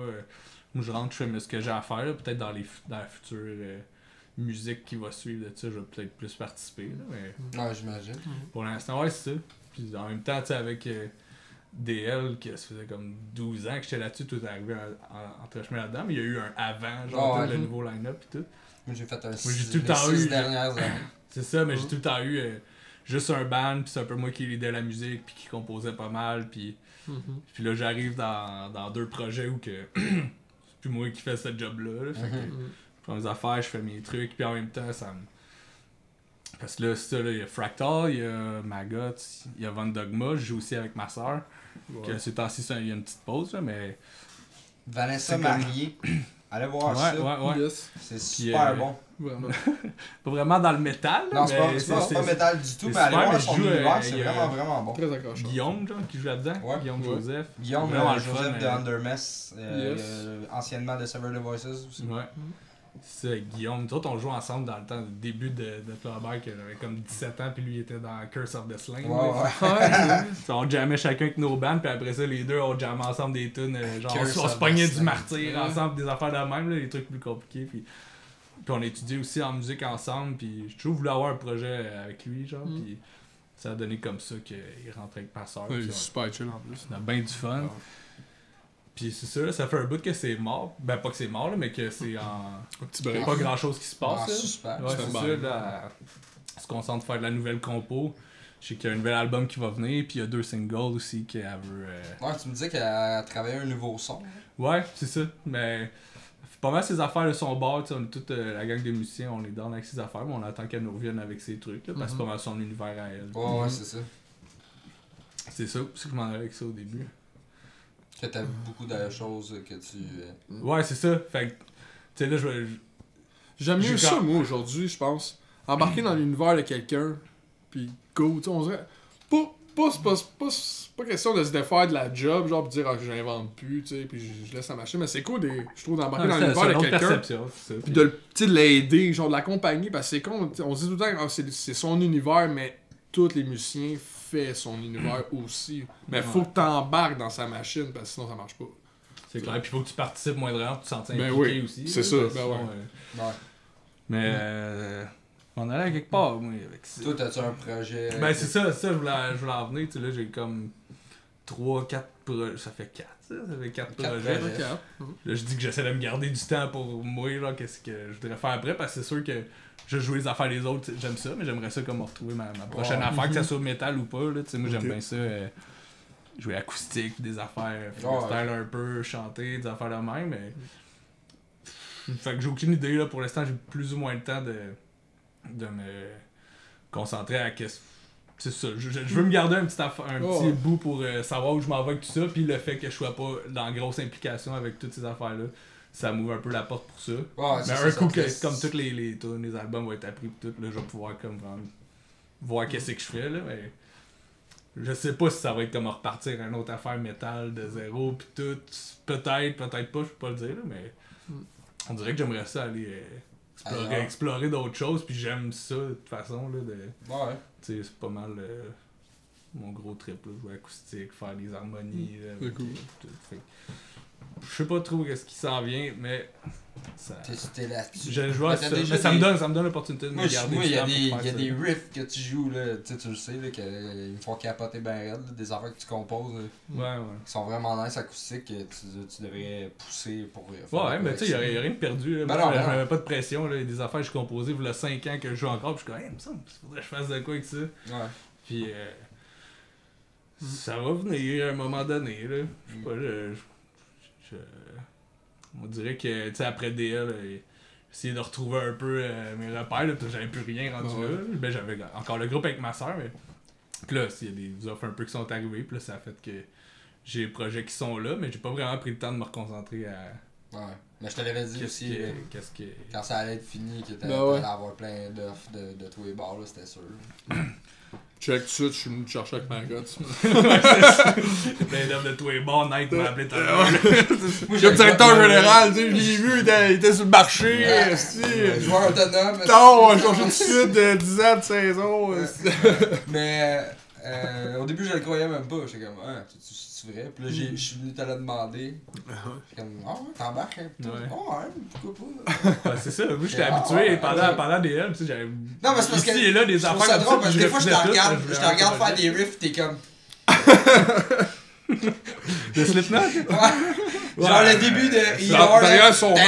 moi, je rentre, je fais ce que j'ai à faire, là, peut-être dans la future musique qui va suivre de ça, je vais peut-être plus participer, là, mais... Ouais, j'imagine. Pour l'instant, ouais, c'est ça. Puis en même temps, tu sais, avec DL, que ça faisait comme 12 ans que j'étais là-dessus, tout est arrivé entre chemin là-dedans, mais il y a eu un avant, genre, Ah ouais. tout le nouveau line-up et tout. Moi, j'ai fait un j'ai tout le les temps 6 eu- dernières années. C'est ça, mais j'ai tout le temps eu juste un band, puis c'est un peu moi qui lidais la musique, puis qui composait pas mal, puis là, j'arrive dans 2 projets où que c'est plus moi qui fais ce job-là, là. Fait que je prends mes affaires, je fais mes trucs, puis en même temps, ça me... Parce que là, c'est ça, là, il y a Fractal, il y a Maggot, il y a Von Dogma, je joue aussi avec ma soeur. Que ces temps-ci, il y a une petite pause, là, mais... Vanessa C'est comme- Marié. Allez voir ça. ouais. Yes. C'est Puis, super bon. Vraiment. Pas vraiment dans le métal, là, Non, c'est mais pas métal du tout, c'est mais allez super, voir mais son je joue, univers, c'est il y a- vraiment bon. Très accrocheur. Guillaume, genre, qui joue là-dedans. Ouais. Guillaume Ouais. Joseph. Guillaume Vraiment le Joseph fun, de Undermess, Yes. anciennement de Sever the Voices aussi. Ouais. C'est ça, Guillaume. Toi, on jouait ensemble dans le temps, le début de Clubber, que j'avais comme 17 ans, puis lui il était dans Curse of the Slain. Ouais, là. ouais. On jammait chacun avec nos bands, puis après ça, les deux, on jammait ensemble des tunes. Genre, Curse on of se the pognait du Slain. martyr ensemble, des affaires de même, là, des trucs plus compliqués. Puis on étudiait aussi en musique ensemble, puis j'ai toujours voulu avoir un projet avec lui, genre, puis ça a donné comme ça qu'il rentrait avec ma soeur. Ouais, il puis est super chill en plus. on a bien du fun. Puis c'est ça, ça fait un bout que c'est mort. Ben, pas que c'est mort, là, mais que c'est en. Un petit Il n'y break. a pas grand chose qui se passe. Ah, là. super. Ouais, c'est bon. ça, là. Elle se concentre à faire de la nouvelle compo. Je sais qu'il y a un nouvel album qui va venir, puis il y a 2 singles aussi qu'elle veut. Ouais, tu me disais qu'elle travaillait un nouveau son. Ouais, c'est ça. Mais fait pas mal ses affaires de son bord, on est toute la gang des musiciens, on est dans avec ses affaires, mais on attend qu'elle nous revienne avec ses trucs, là, parce que c'est pas mal son univers à elle. Ouais, c'est ça. C'est ça, c'est que je m'en allais avec ça au début. Que t'as beaucoup de choses que tu... Ouais, c'est ça. Fait que, tu sais, là, J'aime mieux J'ai ça, quand- moi, aujourd'hui, je pense. Embarquer dans l'univers de quelqu'un, puis go, tu sais, on dirait... C'est pas question de se défaire de la job, genre, pis dire, ah, j'invente plus, tu sais, puis je laisse ça marcher, mais c'est cool, je trouve, d'embarquer dans l'univers de quelqu'un, puis de l'aider, genre, de l'accompagner, parce que c'est con, on dit tout le temps, ah, c'est son univers, mais tous les musiciens font son univers aussi. Mais faut que t'embarques dans sa machine, parce que sinon, ça marche pas. C'est clair, puis il faut que tu participes moindrement pour te sentir Ben impliqué oui, aussi. c'est là, ça, parce que ben sinon, ouais. Ouais. Mais on allait à quelque part, moi, avec ça. Toi, t'as-tu un projet... Ben c'est ça, je voulais en venir, tu sais, là, j'ai comme 3-4 projets, ça fait 4, ça fait 4 Quatre projets. projets. Là, je dis que j'essaie de me garder du temps pour moi, là, qu'est-ce que je voudrais faire après, parce que c'est sûr que je joue les affaires des autres, j'aime ça, mais j'aimerais ça comme retrouver ma prochaine Ouais. affaire, que ça soit métal ou pas, là, tu sais, moi j'aime Ok. bien ça, jouer acoustique, des affaires Ouais. freestyle un peu, chanter, des affaires de même, mais... Fait que j'ai aucune idée, là, pour l'instant, j'ai plus ou moins le temps de me concentrer à qu'est-ce... C'est ça, je veux me garder un petit bout pour savoir où je m'en vais avec tout ça, puis le fait que je sois pas dans grosse implication avec toutes ces affaires-là, ça m'ouvre un peu la porte pour ça. Ouais, Mais c'est un ça, coup, ça te laisse- comme tous les albums vont être appris pis tout, là, je vais pouvoir comme vraiment voir qu'est-ce que je fais, là, mais... Je sais pas si ça va être comme repartir une autre affaire métal de zéro pis tout. Peut-être pas, je peux pas le dire, là, mais... On dirait que j'aimerais ça aller explorer d'autres choses, puis j'aime ça de toute façon, là, de... Ouais. Tu sais, c'est pas mal mon gros trip, là, jouer acoustique, faire des harmonies, là, C'est avec, cool. tout. Fait que je sais pas trop ce qui s'en vient, mais ça... T'es là-dessus. Je vois Mais ça, t'as déjà mais ça des- me donne l'opportunité de me Moi, garder il du y a temps des, pour y a faire des ça. riffs que tu joues, là, tu le sais, là, ils me font capoter ben raide, là, des affaires que tu composes, Ouais, qui sont vraiment nice acoustiques, que tu devrais pousser pour faire Ouais, de mais quoi tu sais, avec y'a rien de perdu. Là. Ben Moi, non, ben je non. m'avais pas de pression. Là. Il y a des affaires que je composais il y a 5 ans que je joue encore. Puis je suis comme, hey, il me semble qu'il faudrait que je fasse de quoi avec ça. ça. Ouais. Puis ça va venir à un moment donné. Là. Je sais pas, on dirait que, tu sais, après DL, j'ai essayé de retrouver un peu mes repères. Là, parce que j'avais plus rien rendu Ouais. là. Ben, j'avais encore le groupe avec ma soeur. Mais... Puis là, il y a des offres un peu qui sont arrivées. Puis là, ça a fait que j'ai des projets qui sont là. Mais j'ai pas vraiment pris le temps de me reconcentrer à. Ouais. Mais je te l'avais dit aussi, là, Qu'est-ce que. quand ça allait être fini, que Ben ouais. t'allais avoir plein d'offres de tous les bars, là, c'était sûr. Check tout de suite, je suis venu te chercher avec ma gosse. Plein d'offres de tous les bons, Night m'a appelé tout à l'heure. Le directeur général, tu sais, je l'ai vu, il était sur le marché, Ouais. esti. Joueur autonome. Non, on va changer tout de suite de 10 ans de saison. esti. Mais au début, je le croyais même pas. J'étais comme, ah, c'est vrai. Puis là, je suis venu te le demander. J'étais comme, ah ouais, t'embarques. Hein? Puis Ouais. oh, ouais, pourquoi pas. Ouais, c'est ça, moi j'étais Ah, habitué ouais, pendant des L, tu sais, j'avais. Non, mais c'est parce que. Ici et là, des Je trouve affaires ça comme drôle ça, parce que puis des fois, je te refusais tout, regarde, là, je te voulais regarde avoir faire des riffs, t'es comme. Le Slipknot? Ouais. Genre le début de. Derrière son masque.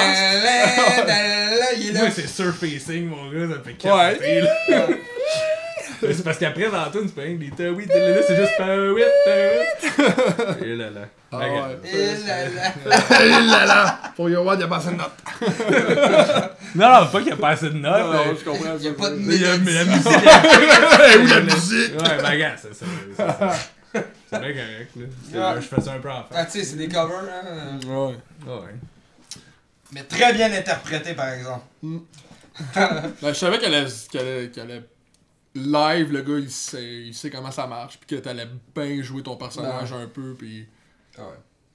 Il est là. Moi, c'est surfacing, mon gars, ça me fait capoter, là. Mais c'est parce qu'après, dans la tune, c'est pas rien que des oui, là, c'est juste oui, et là là. Ah Regarde. ouais. Et là là. Hé là là! Pour Yoann, il a passé une note. Non, pas qu'il y a pas assez de notes. Non, mais- je comprends. Il y a pas de mais la mélodie. musique. Où la musique? Ouais, ben regarde, c'est bien correct, là. Ouais. Je fais ça un peu en fait. Ah, tu sais, c'est des covers, hein. Ouais. Ouais. Mais très bien interprétés, par exemple. Ben, je savais qu'elle allait live, le gars, il sait comment ça marche, puis que t'allais bien jouer ton personnage un peu, puis Ouais.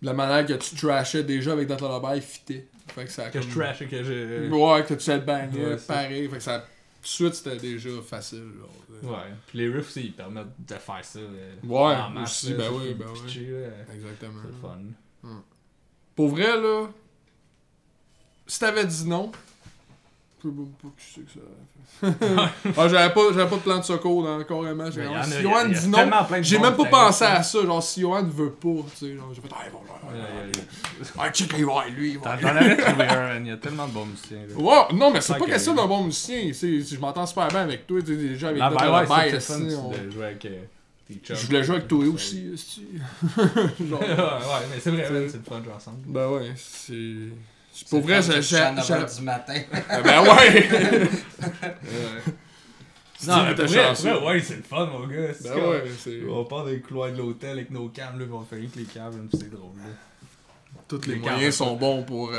la manière que tu trashais déjà avec Death Lullaby, il fitait. Fait que ça a Que je comme- trash et que je. Ouais, que tu headbangais, Ouais, c'est- pareil. Fait que ça. Tout de suite, c'était déjà facile. Genre. Ouais. Puis les riffs aussi, ils permettent de faire ça. Ouais, en masse, aussi, là, ben ça oui, fait ben oui. pitcher, là. Exactement. C'est le fun. Pour vrai, là, si t'avais dit non, je sais pas qui c'est que ça. Ah, j'avais pas de plan de secours dans carrément. Mais y en a- Si y a- Johan y a dit non, tellement plein de j'ai bons même pas guitaristes, pensé à hein. ça. Genre, si Johan veut pas, tu sais, genre, j'ai fait, ah, bon, ah, check, il va, lui, il va. J'en avais trouvé un, il y a tellement de bons musiciens. Là. Ouais, non, mais c'est Tant pas que- question d'un bon musicien. Je m'entends super bien avec toi, tu sais, déjà avec Ah, Death ben ouais, Lullaby, c'est fun esti, on- de jouer avec tes chums. Je voulais jouer avec toi aussi, esti. Genre. Ouais, mais c'est vrai, man, c'est le fun de jouer ensemble. Ben ouais, c'est. Pour vrai, j'ai... j'ai... à 9h du matin. Ben ouais! Non, mais t'es pour vrai, chanceux. ouais, c'est le fun, mon gars. C'est Ben ouais, c'est... On part dans les couloirs de l'hôtel avec nos cams, là, on fait rien que les cams, c'est drôle, là. Tous les Les moyens cams, sont bons pour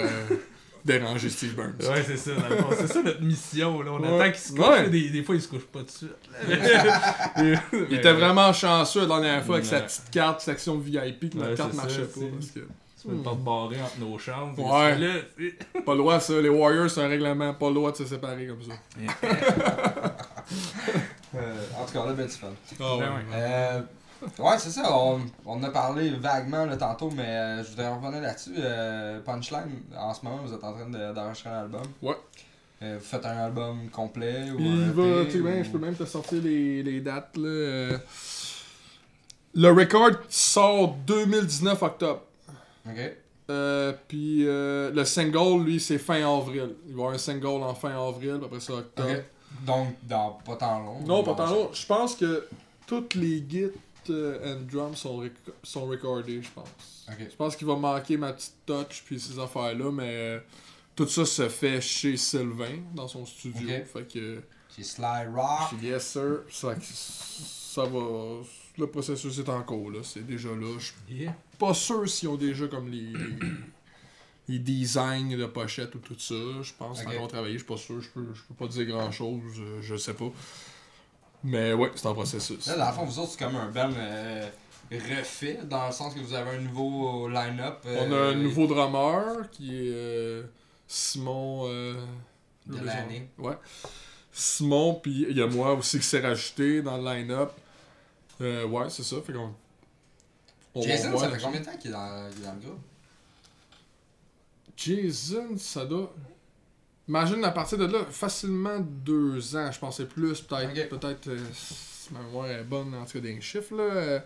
déranger Steve Burns. Ouais, c'est ça, dans le fond. C'est ça notre mission, là. On Ouais. attend qu'il se couche, Ouais. là, des fois, il se couche pas dessus. Il était vraiment chanceux la dernière fois avec sa Ouais. petite carte section VIP que notre Ouais, carte c'est marchait ça, pas. c'est- Parce que... Tu peux pas te barrer entre nos chambres. Ouais. Là, c'est- Pas le droit, ça. Les Warriors, c'est un règlement. Pas le droit de se séparer comme ça. En tout cas, là, ben du fun. Ah ouais. Ben ouais. Ouais, c'est ça, on en a parlé vaguement là, tantôt, mais je voudrais revenir là-dessus. Punchline, en ce moment, vous êtes en train d'enregistrer un album. Ouais. Vous faites un album complet ou Il un va, EP, tu sais, ben, ou- je peux même te sortir les dates. Là. Le record sort 2019 octobre. Ok. Puis le single, lui, c'est fin avril. Il va y avoir un single en fin avril, puis après ça, octobre. Ok. Donc, dans pas tant long. Non, pas tant long. Je pense que toutes les gits and drums sont recordés, je pense. Ok. Je pense qu'il va manquer ma petite touch puis ces affaires-là, mais tout ça se fait chez Sylvain, dans son studio. Ok. Fait que, C'est Sly Rock. yes sir, ça va... Le processus est en cours, là. C'est déjà là. Je suis Yeah. pas sûr s'ils ont déjà comme les designs de pochettes ou tout ça. Je pense que c'est Ok. encore travaillé, je suis pas sûr. Je peux pas dire grand-chose, je sais pas. Mais ouais, c'est en processus. Là, dans le fond, vous autres, c'est comme un band refait, dans le sens que vous avez un nouveau line-up. On a un nouveau drummer qui est Simon Delaney. Ouais. Simon, puis il y a moi aussi qui s'est rajouté dans le line-up. Ouais, c'est ça. Fait qu'on. on va Jason, voir ça fait là-dessus. combien de temps qu'il est dans le groupe? Jason, ça doit. Imagine à partir de là, facilement 2 ans, je pensais plus, peut-être. Ok. Peut-être. Si ma mémoire est bonne, en tout cas, des chiffres, là.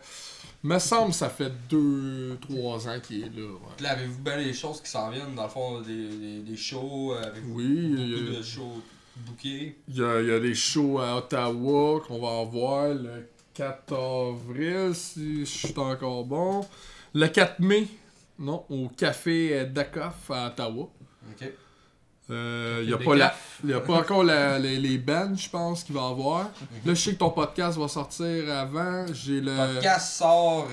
Me semble que ça fait 2-3 ans qu'il est là. Ouais. Puis là, avez-vous bien les choses qui s'en viennent, dans le fond, des shows, avec Oui, beaucoup de shows bookés? il y a des shows à Ottawa qu'on va avoir le 4 avril, si je suis encore bon. Le 4 mai, non, au Café Dacoff à Ottawa. Ok. Il n'y a pas encore les bands, je pense, qu'il va y avoir. Là, je sais que ton podcast va sortir avant. J'ai le. Le podcast sort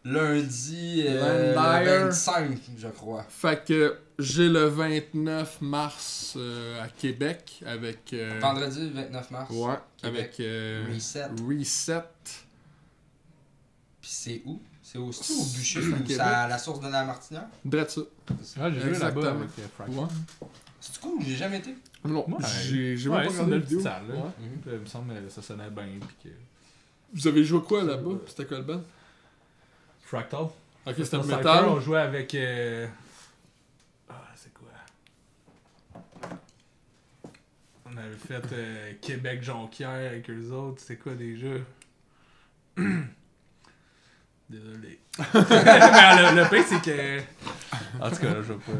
lundi le Vampire. 25, je crois. Fait que j'ai le 29 mars à Québec avec. Vendredi 29 mars. Ouais, Québec. avec Reset. Reset. Puis c'est où? C'est au Bûcher ou Québec. c'est à la source de la Martinière? Drette ça. Ah, j'ai joué là-bas Exactement. avec Frank. Ouais. C'est cool, j'ai jamais été. Non, Ouais, j'ai ouais, même pas c'est regardé une la belle vidéo. petite salle, là. Ouais. Il me semble que ça sonnait bien. Puis que... Vous avez joué quoi là-bas? C'était quoi le band? Fractal. Ok, c'était le Cypher, métal. on jouait avec. Ah, c'est quoi? On avait fait Québec-Jonquière avec eux autres. C'était quoi déjà? Désolé. Mais le pire, c'est que. En tout cas, là, je vais pas.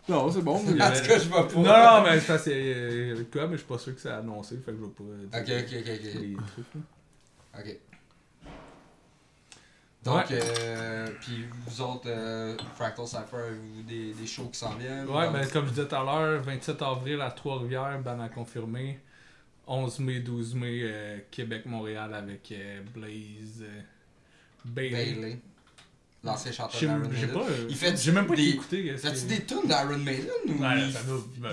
Non, c'est bon. Il y En avait- tout cas, je vais pas. Non, non, mais c'est parce que quoi, mais je suis pas sûr que ça a annoncé, fait que je vais pas. Ok, dire ok, ok, ok. les trucs, là. Ok. Donc, Ouais. puis vous autres, Fractal Cypher, avez-vous des shows qui s'en viennent? Ouais, Donc, ben comme je disais tout à l'heure, 27 avril à Trois-Rivières, ban à confirmer. 11 mai, 12 mai, Québec-Montréal avec Blaze Bailey. Bailey, l'ancien chanteur J'ai d'Iron j'ai Maiden. pas. Il fait J'ai même pas des- écouté. Fais-tu des tunes d'Iron Maiden ou Ouais, ça doit.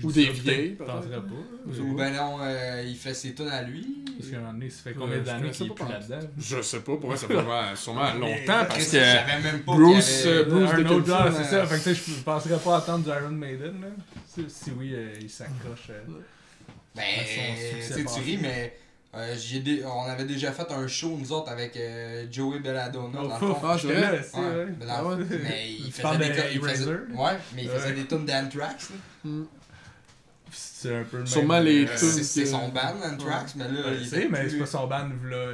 Ou des vieilles, Je penserais pas. ou ben non, il fait ses tunes à lui? Parce qu'à un moment donné, ça fait combien je d'années connaissais qu'il est pas plus partout. là-dedans? Je sais pas, pourquoi ça fait vraiment, sûrement longtemps parce Chris, que je savais même pas Bruce, qu'il y avait... Bruce un autre Dickinson, genre, c'est ça. Fait que tu sais, je penserais pas attendre du Iron Maiden, là. Si oui, il s'accroche. Ben, son tu succès sais, tu passé. ris, mais on avait déjà fait un show, nous autres, avec Joey Belladonna, dans le fond. Ah, c'est J'étais vrai? là, c'est Ouais, vrai. mais, dans- Ah ouais? mais il Tu faisait parles des de il faisait- Eraser? Ouais, mais il faisait Ouais. des tunes d'Anthrax. là. C'est un peu le Sûrement même, les euh, tunes. C'est que- son band, Anthrax, mais là, Ouais, il je était sais, mais plus- c'est pas son band, là.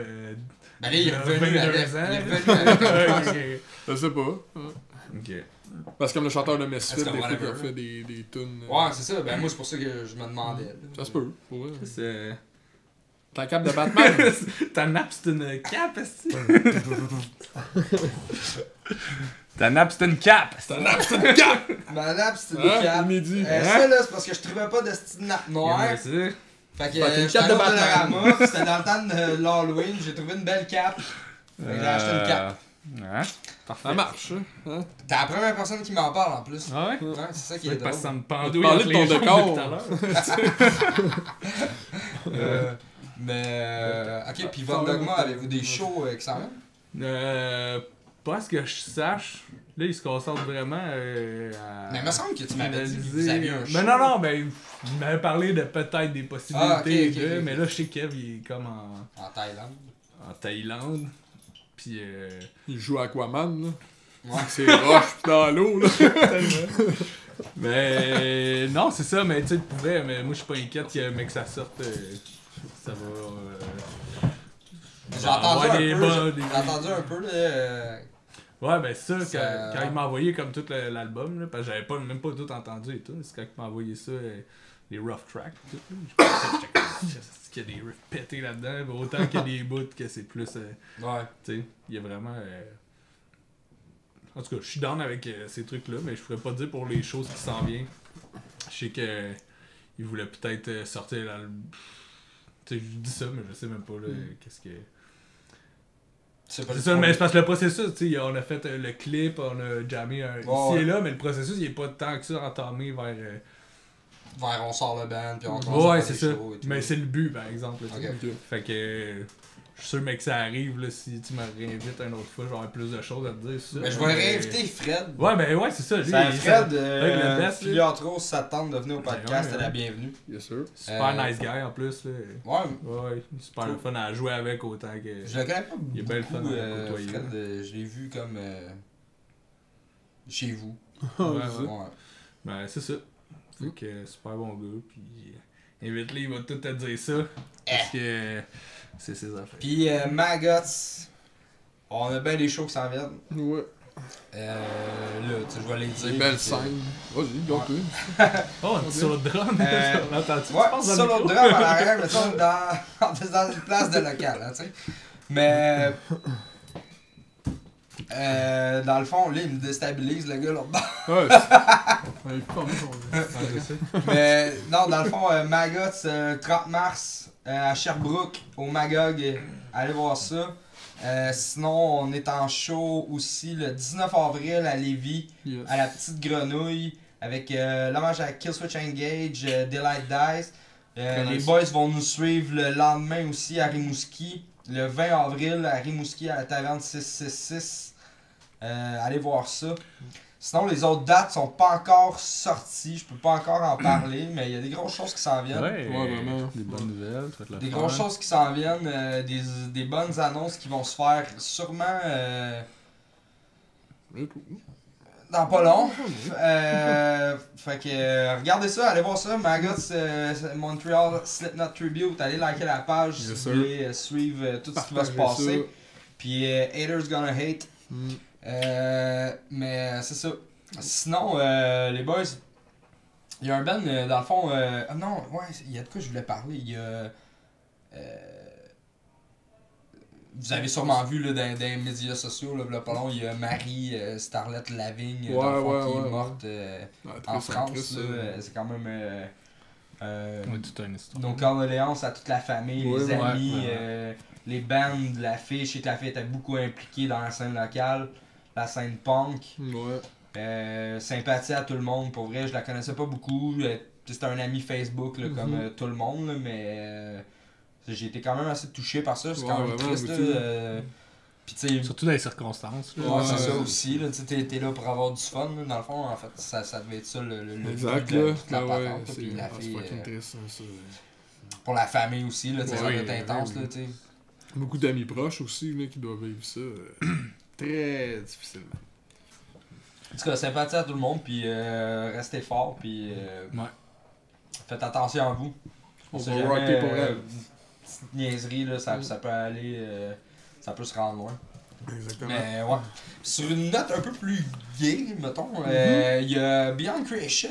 Ben là, il est il a revenu 22 avec, ans. il est revenu avec Anthrax. Ok. Je sais pas. Ok. Parce que comme le chanteur de Misfit, Parce des que fois, il a whatever. fait des tunes. Ouais, c'est ça. Ben moi, c'est pour ça que je me demandais. là. Ça se peut, pour vrai. C'est. Ta cape de Batman? Ta nappe, c'est une cape, est-ce Ta nappe, c'était une cape! Ta nappe, c'est une cape! Ma nappe, c'était une cape. Inédit. Ça, là, c'est parce que je trouvais pas de style nappe noire. Ouais, c'est... Fait que Fait qu'une j'étais cape de allé au Batman. Dollarama, puis c'était dans le temps de l'Halloween, j'ai trouvé une belle cape. Fait que j'ai acheté une cape. Ouais, parfait. Ça marche, hein? T'es la première personne qui m'en parle en plus. Ah ouais? Ouais, c'est ça qui est C'est parce que drôle. ça me pendouille Parler entre de ton les jambes décor. depuis tout à l'heure. Ok, puis Von Dogma, avez-vous des shows qui s'en viennent? Pas à ce que je sache. Là, il se concentre vraiment à... Mais il me semble que tu m'avais dit que vous analyser. aviez un show. Mais non, ben, il m'avait parlé de peut-être des possibilités. ok. Mais là, je sais que Kev, il est comme En Thaïlande. en Thaïlande. Puis, Il joue à Aquaman, là. Ouais. C'est roche pis dans l'eau, là. mais non, c'est ça, mais tu sais, pour vrai, mais moi, je suis pas inquiète que ça sorte. Ça va. J'ai entendu avoir des un bas, peu. des- J'ai entendu un peu, là. Ouais, ben ça, Ça- quand il m'a envoyé comme tout l'album, là, parce que j'avais même pas tout entendu et tout, c'est quand il m'a envoyé ça, les rough tracks, tout, là, je pensais, j'étais comme, est-ce qu'il y a des riffs pétés là-dedans, mais autant qu'il y a des bouts que c'est plus, Ouais. tu sais, il y a vraiment... En tout cas, je suis down avec ces trucs-là, mais je pourrais pas dire pour les choses qui s'en viennent. Je sais que il voulait peut-être sortir l'album... Tu sais, je dis ça, mais je sais même pas, là, qu'est-ce que... C'est pas C'est le ça, fun. mais c'est parce que le processus, tu sais, on a fait le clip, on a jammé ici ouais. et là, mais le processus, il est pas tant que ça entamé vers... Vers on sort le band, puis on commence à ouais, faire c'est des ça. shows et tout. Mais c'est le but, par exemple. là, tu sais. Ok. Fait que je suis sûr, mec, que ça arrive, là, si tu me réinvites une autre fois, j'aurai plus de choses à te dire. Ça, Mais je vais réinviter Fred. Ouais, ben ouais, c'est ça. Lui, Ça, il- Fred, avec le best, là. Filiatro, ça te tente de venir au podcast, ouais, t'es la bienvenue. Bien sûr. Super nice guy en plus. Là. Ouais, Ouais, super le fun à jouer avec autant que. je le connais pas Il est bien le fun beaucoup, à côtoyer. Fred, je l'ai vu comme chez vous. Ouais, Ouais. ouais. Ben, c'est ça. Fait que super bon gars. Puis invite-le, il va tout te dire ça. Parce que c'est ses affaires. Puis Maggots, on a bien des shows qui s'en viennent. Ouais. Là, tu sais, je vais les dire. Des belles puis, scènes. Vas-y, donc tu. Oh, un petit solo de drum. On entend-tu? Ouais, Tu penses dans le solo de micro? drum à l'arrière, mais ça, on est dans une place de local, hein, tu sais. Mais, dans le fond, là, il me déstabilise, le gars, là-bas. Ouais. Ouais, pas mal, on- Ouais, je sais. Mais, non, dans le fond, Maggots, 30 mars, à Sherbrooke, au Magog, allez voir ça. Sinon, on est en show aussi le 19 avril à Lévis, Yes. à la Petite Grenouille, avec l'hommage à Killswitch Engage, Daylight Dice. Les boys vont nous suivre le lendemain aussi à Rimouski, le 20 avril à Rimouski à la Taverne 666. Allez voir ça. Sinon, les autres dates sont pas encore sorties, je peux pas encore en parler, mais il y a des grosses choses qui s'en viennent. Ouais, vraiment. Des bonnes nouvelles. tu vas te le Des faire. grosses choses qui s'en viennent, des bonnes annonces qui vont se faire sûrement dans pas long. Fait que regardez ça, allez voir ça. Maggots Montreal Slipknot Tribute, allez liker la page si Yes, vous voulez suivre tout ce qui va se Partagez passer. ça. Puis Haters Gonna Hate. Mm. Mais c'est ça. Sinon, les boys, il y a un band, dans le fond. Ah non, ouais, il y a de quoi je voulais parler. Il y a. Vous avez sûrement vu là, dans les médias sociaux, là, v'là pas long, il y a Marie Starlet Lavigne dans le fond, qui est morte en France. Là, c'est quand même. Ouais, toute une histoire. Donc, condoléances à toute la famille, Ouais, les ouais, amis, ouais. les bands de la fille. Je sais que la fille était beaucoup impliquée dans la scène locale, la scène punk. Ouais. Sympathie à tout le monde, pour vrai, je la connaissais pas beaucoup. C'était un ami Facebook là, comme tout le monde, là, mais j'ai été quand même assez touché par ça. C'est Ouais, quand même vraiment, triste. moi Là, Puis tu sais, Surtout dans les circonstances. là. ouais, c'est Ouais. ça aussi. Là, t'es là pour avoir du fun. Là, dans le fond, en fait, ça devait être ça le Exact, but de là. toute la Ah ouais, patente, là, c'est puis la c'est fille, fucking triste, hein, ça. pour la famille aussi, là, tu sais, ça Ouais, doit être oui, intense. oui. Là, tu sais. Beaucoup d'amis proches aussi là, qui doivent vivre ça très difficilement. En tout cas, sympathie à tout le monde, puis restez fort, puis Ouais. faites attention à vous. On sait va jamais, rocker pour elle. Petite niaiserie, là, ça peut aller. Ça peut se rendre loin. Exactement. Mais ouais. Sur une note un peu plus gay, mettons, il y a Beyond Creation.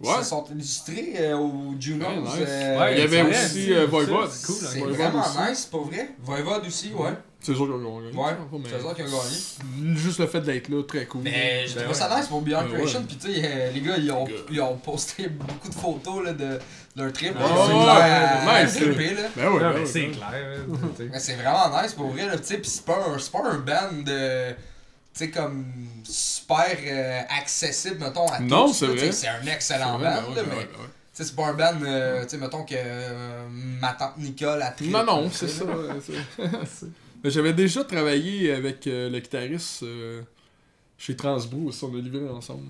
Ouais. Ils sont illustrés au Junos. Ouais, nice. euh, Ouais, Il y avait c'est vrai, aussi c'est Voivode. c'est cool, hein. c'est Voivode vraiment aussi. nice, pour vrai. Voivode aussi, ouais. C'est sûr qu'ils ont gagné. Ouais, mais c'est sûr qu'ils ont gagné. juste le fait d'être là, très cool. Mais j'ai trouvé ça nice pour Beyond Creation, pis tu sais, les gars, ils ont posté beaucoup de photos là, de leur trip. Ouais, C'est ouais, clair à nice, triper, là. Ben ouais, ben ouais. c'est clair. Mais c'est vraiment nice pour vrai, là, tu sais, pis c'est pas un band de. Tu sais, comme super accessible, mettons, à tous. Non, c'est là, vrai. tu sais, c'est un excellent C'est vrai, band, ben là, ouais, mais. ben ouais, ben ouais. Tu sais, c'est pas un band, tu sais, mettons que ma tante Nicole a trippé. Non, c'est ça. Mais j'avais déjà travaillé avec le guitariste chez Transbro aussi, on a livré ensemble.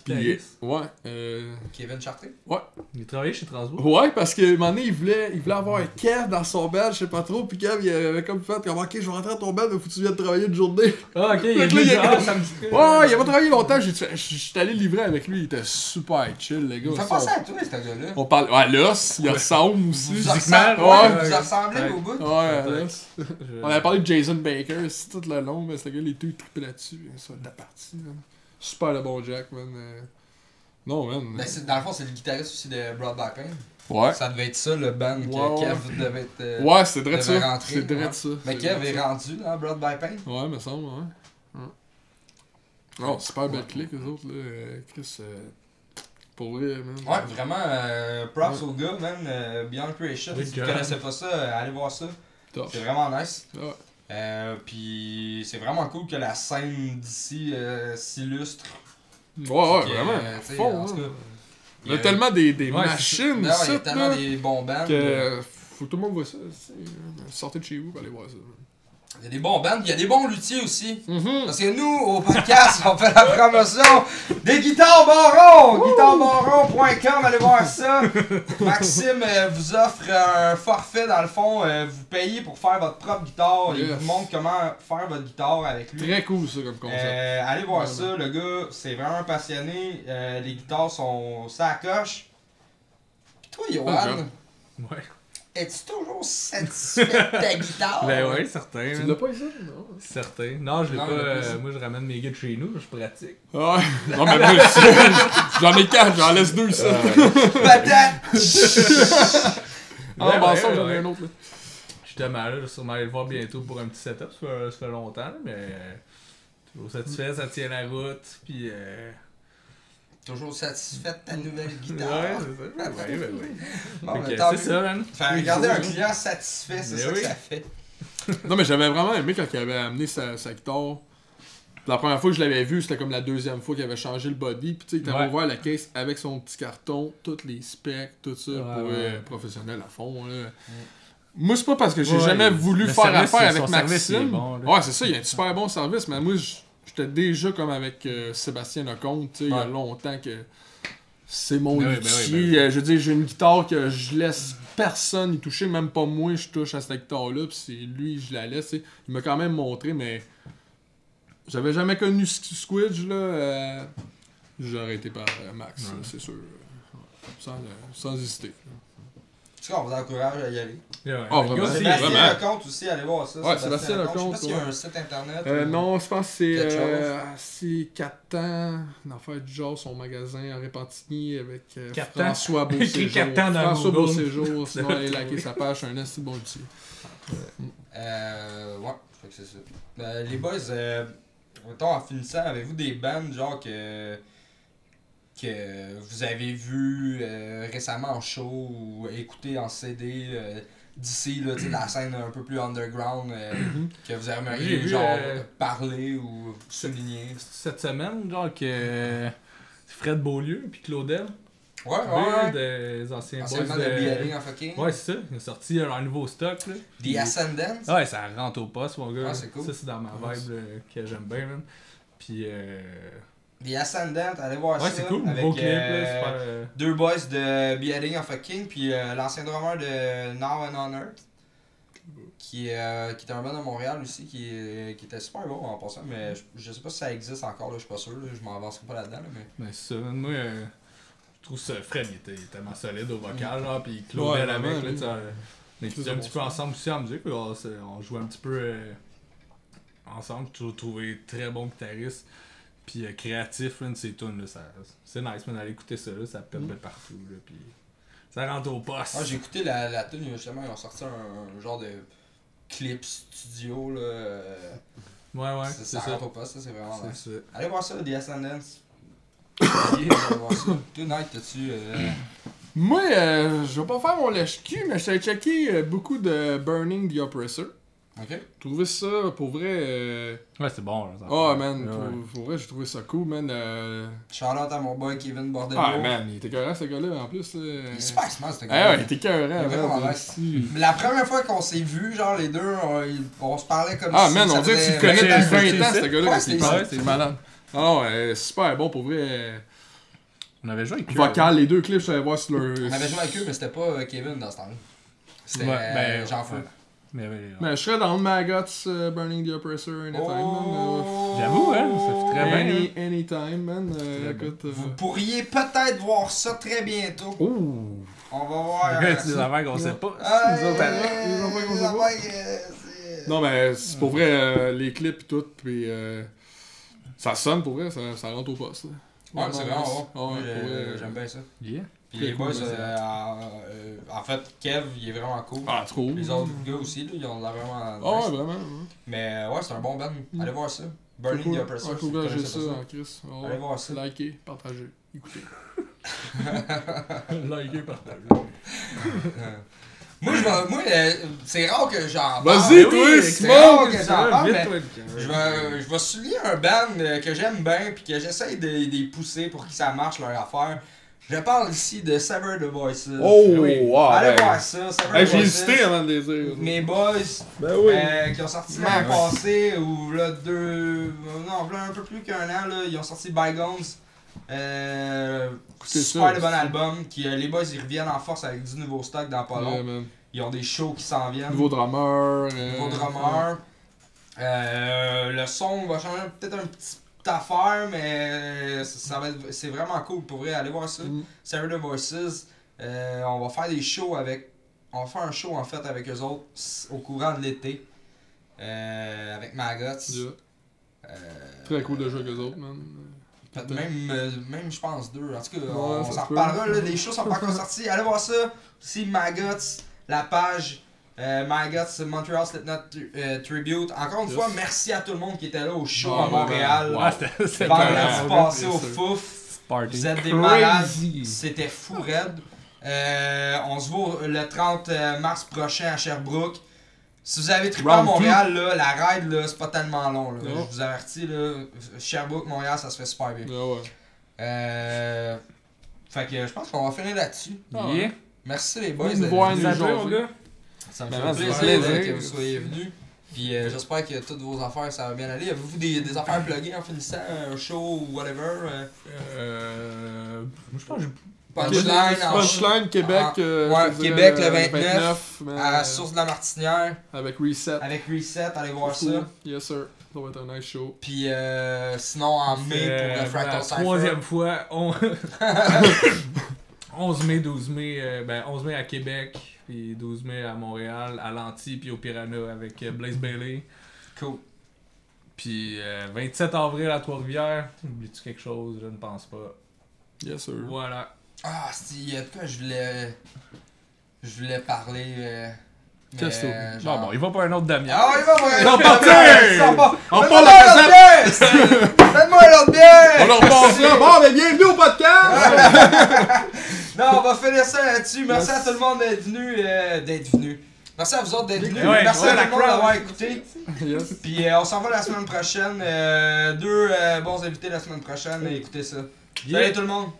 Puis, ouais. Kevin Chartré. Ouais. Il travaillait chez Transbourg. Ouais, parce que un moment donné, il voulait avoir un Kev dans son band, je sais pas trop, puis Kev, il avait comme fait, comme, ok, je vais rentrer à ton band, mais faut que tu viennes travailler une journée. Ah, ok, il Fait a que là, dit, il a- ça me dit. Ouais, il a pas travaillé longtemps, j'étais allé livrer avec lui, il était super chill, les gars. Il me fait penser à toi, ce gars-là. On parle. Ouais, l'os, il ressemble aussi. Vous Physiquement, vous ouais. ressemblez au bout. Ouais, l'os. On avait parlé de Jason Baker, c'est tout le long, mais ce gars, les deux, il trippait là-dessus. Ça, de la partie, man. Super le bon Jack, man. Non, man. Mais dans le fond, c'est le guitariste aussi de Broad by Pain. Ouais. Ça devait être ça, le band que Ouais, Kev devait être. Ouais, c'est vrai devait ça. rentrer, C'est vrai ouais. ça. Mais Kev est rendu dans Broad by Pain. Ouais, me semble, ouais. Oh, super belle clique, les autres, là. Chris, pour vrai, man. Ouais, vraiment, props au gars, man. Beyond Creation, Oui, si vous John. connaissez pas ça, allez voir ça. Top. C'est vraiment nice. Ouais. Puis c'est vraiment cool que la scène d'ici s'illustre. Ouais, Fait que, vraiment. tu sais, Fond, en tout cas, il y a tellement des Ouais, machines Ben ouais, ici, il y a tellement là, des bons bands. que faut que tout le monde voit ça. Sortez de chez vous pour aller voir ça. Il y a des bons bands, il y a des bons luthiers aussi. Mhm. Parce que nous, au podcast, on fait la promotion des guitares Baron! Guitarebaron.com, allez voir ça. Maxime vous offre un forfait, dans le fond. Vous payez pour faire votre propre guitare. Il Yes. vous montre comment faire votre guitare avec lui. Très cool, ça, comme concept. Allez voir Vraiment. ça, le gars, c'est vraiment passionné. Les guitares sont ça coche. Pis toi, Bon Yoann, job. Ouais. es-tu toujours satisfait de ta guitare? Ben ouais, certain. Tu man. l'as pas ici? Non. Certain. Non, je l'ai Non, pas. il l'a pas. Moi, je ramène mes gars de chez nous, je pratique. Ouais. Non, mais moi, j'en ai 4, j'en laisse 2 ici. Patate! Ah, bon, ça, ouais, j'en ai ouais. un autre, là. Justement, là, je vais sûrement aller le voir bientôt pour un petit setup. Ça fait longtemps, là, mais. Toujours satisfait, ça tient la route. Puis. Toujours satisfait de ta nouvelle Ouais, guitare. c'est ça. Ouais. Bon, Fait ben, que tant c'est mieux. ça, man. Faire regarder un client satisfait, c'est Mais ça que oui. ça fait. Non, mais j'avais vraiment aimé quand il avait amené sa guitare. La première fois que je l'avais vu, c'était comme la deuxième fois qu'il avait changé le body. Puis tu sais, il t'avait Ouais. ouvert la caisse avec son petit carton, tous les specs, tout ça, Ouais, pour ouais. professionnel à fond. Là. Moi, c'est pas parce que j'ai Ouais, jamais voulu le faire service, affaire son avec service, il est Maxime. bon, là. Ouais, c'est ça, il y a un super bon service, mais moi, j'étais déjà comme avec Sébastien Lecomte, tu sais, il y a Ouais. longtemps que c'est mon Ben oui, outil. ben oui, ben oui. Je veux dire, j'ai une guitare que je laisse personne y toucher, même pas moi, je touche à cette guitare-là, puis c'est lui, je la laisse. Tu sais. Il m'a quand même montré, mais j'avais jamais connu Squidge, là. J'aurais été par Max, Ouais. c'est sûr. Sans hésiter. En tout cas, on vous encourage à y aller. Ouais, Oh, le vraiment. gars aussi, Sébastien vraiment. Lecomte aussi, allez voir ça. Ouais, Sébastien Lecomte. Lecomte, Je sais pas s'il y a ouais. un site internet. ou- Non, je pense que c'est Quelque chose. c'est 4 ans, une affaire du genre, son magasin à Repentigny avec 4 François ans. Écrit Beauséjour. 4 ans dans François Google. Beauséjour, sinon allez liker sa page, c'est un assez bon outil. Ouais, je crois que c'est ça. Les boys, mettons, en finissant, avez-vous des bands genre que vous avez vu récemment en show ou écouté en CD d'ici, là, tu sais, la scène un peu plus underground que vous J'ai aimeriez vu, genre parler ou souligner? cette semaine, genre que Fred Beaulieu puis Claudel, Ouais, ouais. des anciens boys Anciennement de BLA en fucking. Ouais, c'est ça. Ils ont sorti un nouveau stock, là. The Ascendant. Ouais, ça rentre au poste, mon gars. Ah, c'est cool. Ça, c'est dans ma vibe que j'aime bien, man. Puis, The Ascendant, allez voir ouais, ça. c'est cool. Avec Beau clip, là. Super. deux boys de BLA en fucking, puis l'ancien drummer de Now and On Earth. Qui était un band de Montréal aussi, qui était super bon en passant, mais je sais pas si ça existe encore, là, je suis pas sûr, là, je m'avancerai pas là-dedans. Là, mais... Ben, c'est ça, man. Moi, je trouve ça. Fred, il était tellement solide au vocal, là. Puis Claudel Ouais, avec, vraiment, là, lui. tu sais, on étudiait un petit peu ensemble aussi en musique, puis on jouait un petit peu ensemble. J'ai toujours trouvé très bon guitariste. Puis créatif, là, de ses tunes, là, c'est nice, man, d'aller écouter ça, là, ça pète de partout, là, puis ça rentre au poste. Ah, j'ai écouté la tune, justement, ils ont sorti un genre de clip studio, là. Ouais, Ça rentre au poste, ça, c'est vraiment nice. C'est ça. Allez voir ça, The Ascendants. Allez voir ça. Tonight, t'as-tu. Moi, je vais pas faire mon lèche-cul, mais j'avais checké beaucoup de Burning the Oppressor. Ok. J'ai trouvé ça, pour vrai... Ouais, c'est bon. Là, Oh, man, Ouais. pour vrai, j'ai trouvé ça cool, man. Shout-out à mon boy Kevin Bordello. Ah, man, il était écœurant, ce gars-là, en plus. Il est super smart, ce Ah, gars. ouais, il était écœurant, Il est vraiment man. nice. La première fois qu'on s'est vus, genre les deux, on se parlait comme Ah, si man, ça on dirait que tu faisait le connais 20 ans. depuis 20 ans, ce gars-là, Ouais, quand c'est il ça. parle. C'est malade. Ah, ouais, super bon, pour vrai. On avait joué avec eux. Vocal, les deux clips, je savais voir sur leur... On avait joué avec eux, mais c'était pas Kevin dans ce temps-là. C'était Jean Fou. ouais. Mais Mais je serais dans le Maggots, Burning the Oppressor, anytime, man. J'avoue, hein, ça fait très bien. Anytime, man. Très Écoute... Vous pourriez peut-être voir ça très bientôt. Oh! On va voir. C'est des affaires qu'on sait pas. Les affaires qu'on sait pas. Non, mais c'est pour vrai, les clips et tout, puis ça sonne pour vrai, ça rentre au poste. Ouais, c'est vraiment bon. Ah ouais, pour vrai, J'aime bien ça. Yeah. Puis Très les cool, boys, mais en fait, Kev, il est vraiment cool. Ah, trop. Les autres gars aussi, là, ils ont l'air vraiment. Ah, nice. ouais, vraiment. Mais ouais, c'est un bon band. Allez voir ça. Burning the Oppressor. si vous Encouragez connaissez ça, pas hein, Chris. Ah, Allez voir ça. Likez, partagez, écoutez. Liker, partager. Moi, c'est rare que j'en parle. Vas-y, oui, toi, c'est rare que Smoke! j'en parle, mais Vite-toi, je vais souligner un band que j'aime bien puis que j'essaye de les pousser pour que ça marche leur affaire. Je parle ici de Sever the Voices. Oh, Oui. wow! Allez ben. voir ça, Sever Hey, the j'ai Voices. hésité avant de les dire. Mes boys Ben oui. qui ont sorti l'année passée ou là un peu plus qu'un an là, ils ont sorti Bygones. Écoutez Super ça, de bon c'est- album qui les boys ils reviennent en force avec du nouveau stock dans pas long. Ouais, man. Ils ont des shows qui s'en viennent. Nouveau drummer. Nouveau drummer. Le son va changer peut-être un petit affaire, mais c'est vraiment cool pour vrai. Allez voir ça. Mm. Sever the Voices. On va faire des shows avec. On va faire un show en fait avec eux autres au courant de l'été. Avec Maggots. Yeah. Très cool de jouer avec eux autres, man. Même je pense 2. En tout cas, Ouais, on ça s'en se peut. reparlera. Là, les shows sont pas encore sortis. Allez voir ça. Aussi Maggots, la page Maggots Montreal Slipknot Tribute. Encore une Yes. fois, merci à tout le monde qui était là au show Ouais, à Montréal. Ouais, c'était Vendredi carré. passé au Bien sûr. Fouf. party. Vous êtes des Crazy. malades. C'était fou raide. On se voit le 30 mars prochain à Sherbrooke. Si vous avez trippé à Round Montréal, là, la ride, là, c'est pas tellement long. Là. Non. Je vous avertis, là, Sherbrooke, Montréal, ça se fait super bien. Ouais, ouais. Fait que je pense qu'on va finir là-dessus. Yeah. Merci les boys. Venez nous d'être voir, venus. nous Ça va, mon jaser. gars? Ça me Ben, fait ça fait plaisir plaisir. que vous soyez venus. Puis j'espère que toutes vos affaires, ça va bien aller. Avez-vous des affaires pluguées en finissant un show ou whatever? Je pense que Punchline, Punchline, Québec. ouais, je te dirais, Québec le 29, mais, à la Source de la Martinière, Avec Reset. avec Reset, allez voir ça. Cool. Yes, sir. Ça va être un nice show. Puis sinon en mai pour le Fractal la Cypher. troisième fois, 11 mai, 12 mai, 11 mai à Québec, puis 12 mai à Montréal, à l'Anti, puis au Piranha avec Blaze Bailey. Cool. Puis 27 avril à Trois-Rivières. Oublies-tu quelque chose? Je ne pense pas. Yes, sir. Voilà. Ah, il y a de quoi je voulais parler. Qu'est-ce que mais, Bon, bon, il va pas un autre Damien. Ah, il va voir. On partit! On Donne-moi parle un de autre bière! Donne-moi un autre bière! On leur passe ça. Bon, ben bienvenue au podcast! Non, on va finir ça là-dessus. Merci à tout le monde d'être venu. Merci à vous autres d'être venus. Ouais, Merci ouais, à la tout le monde crowd. d'avoir écouté. Yes. Puis on s'en va la semaine prochaine. Deux bons invités la semaine prochaine. Écoutez ça. Yeah. Salut tout le monde.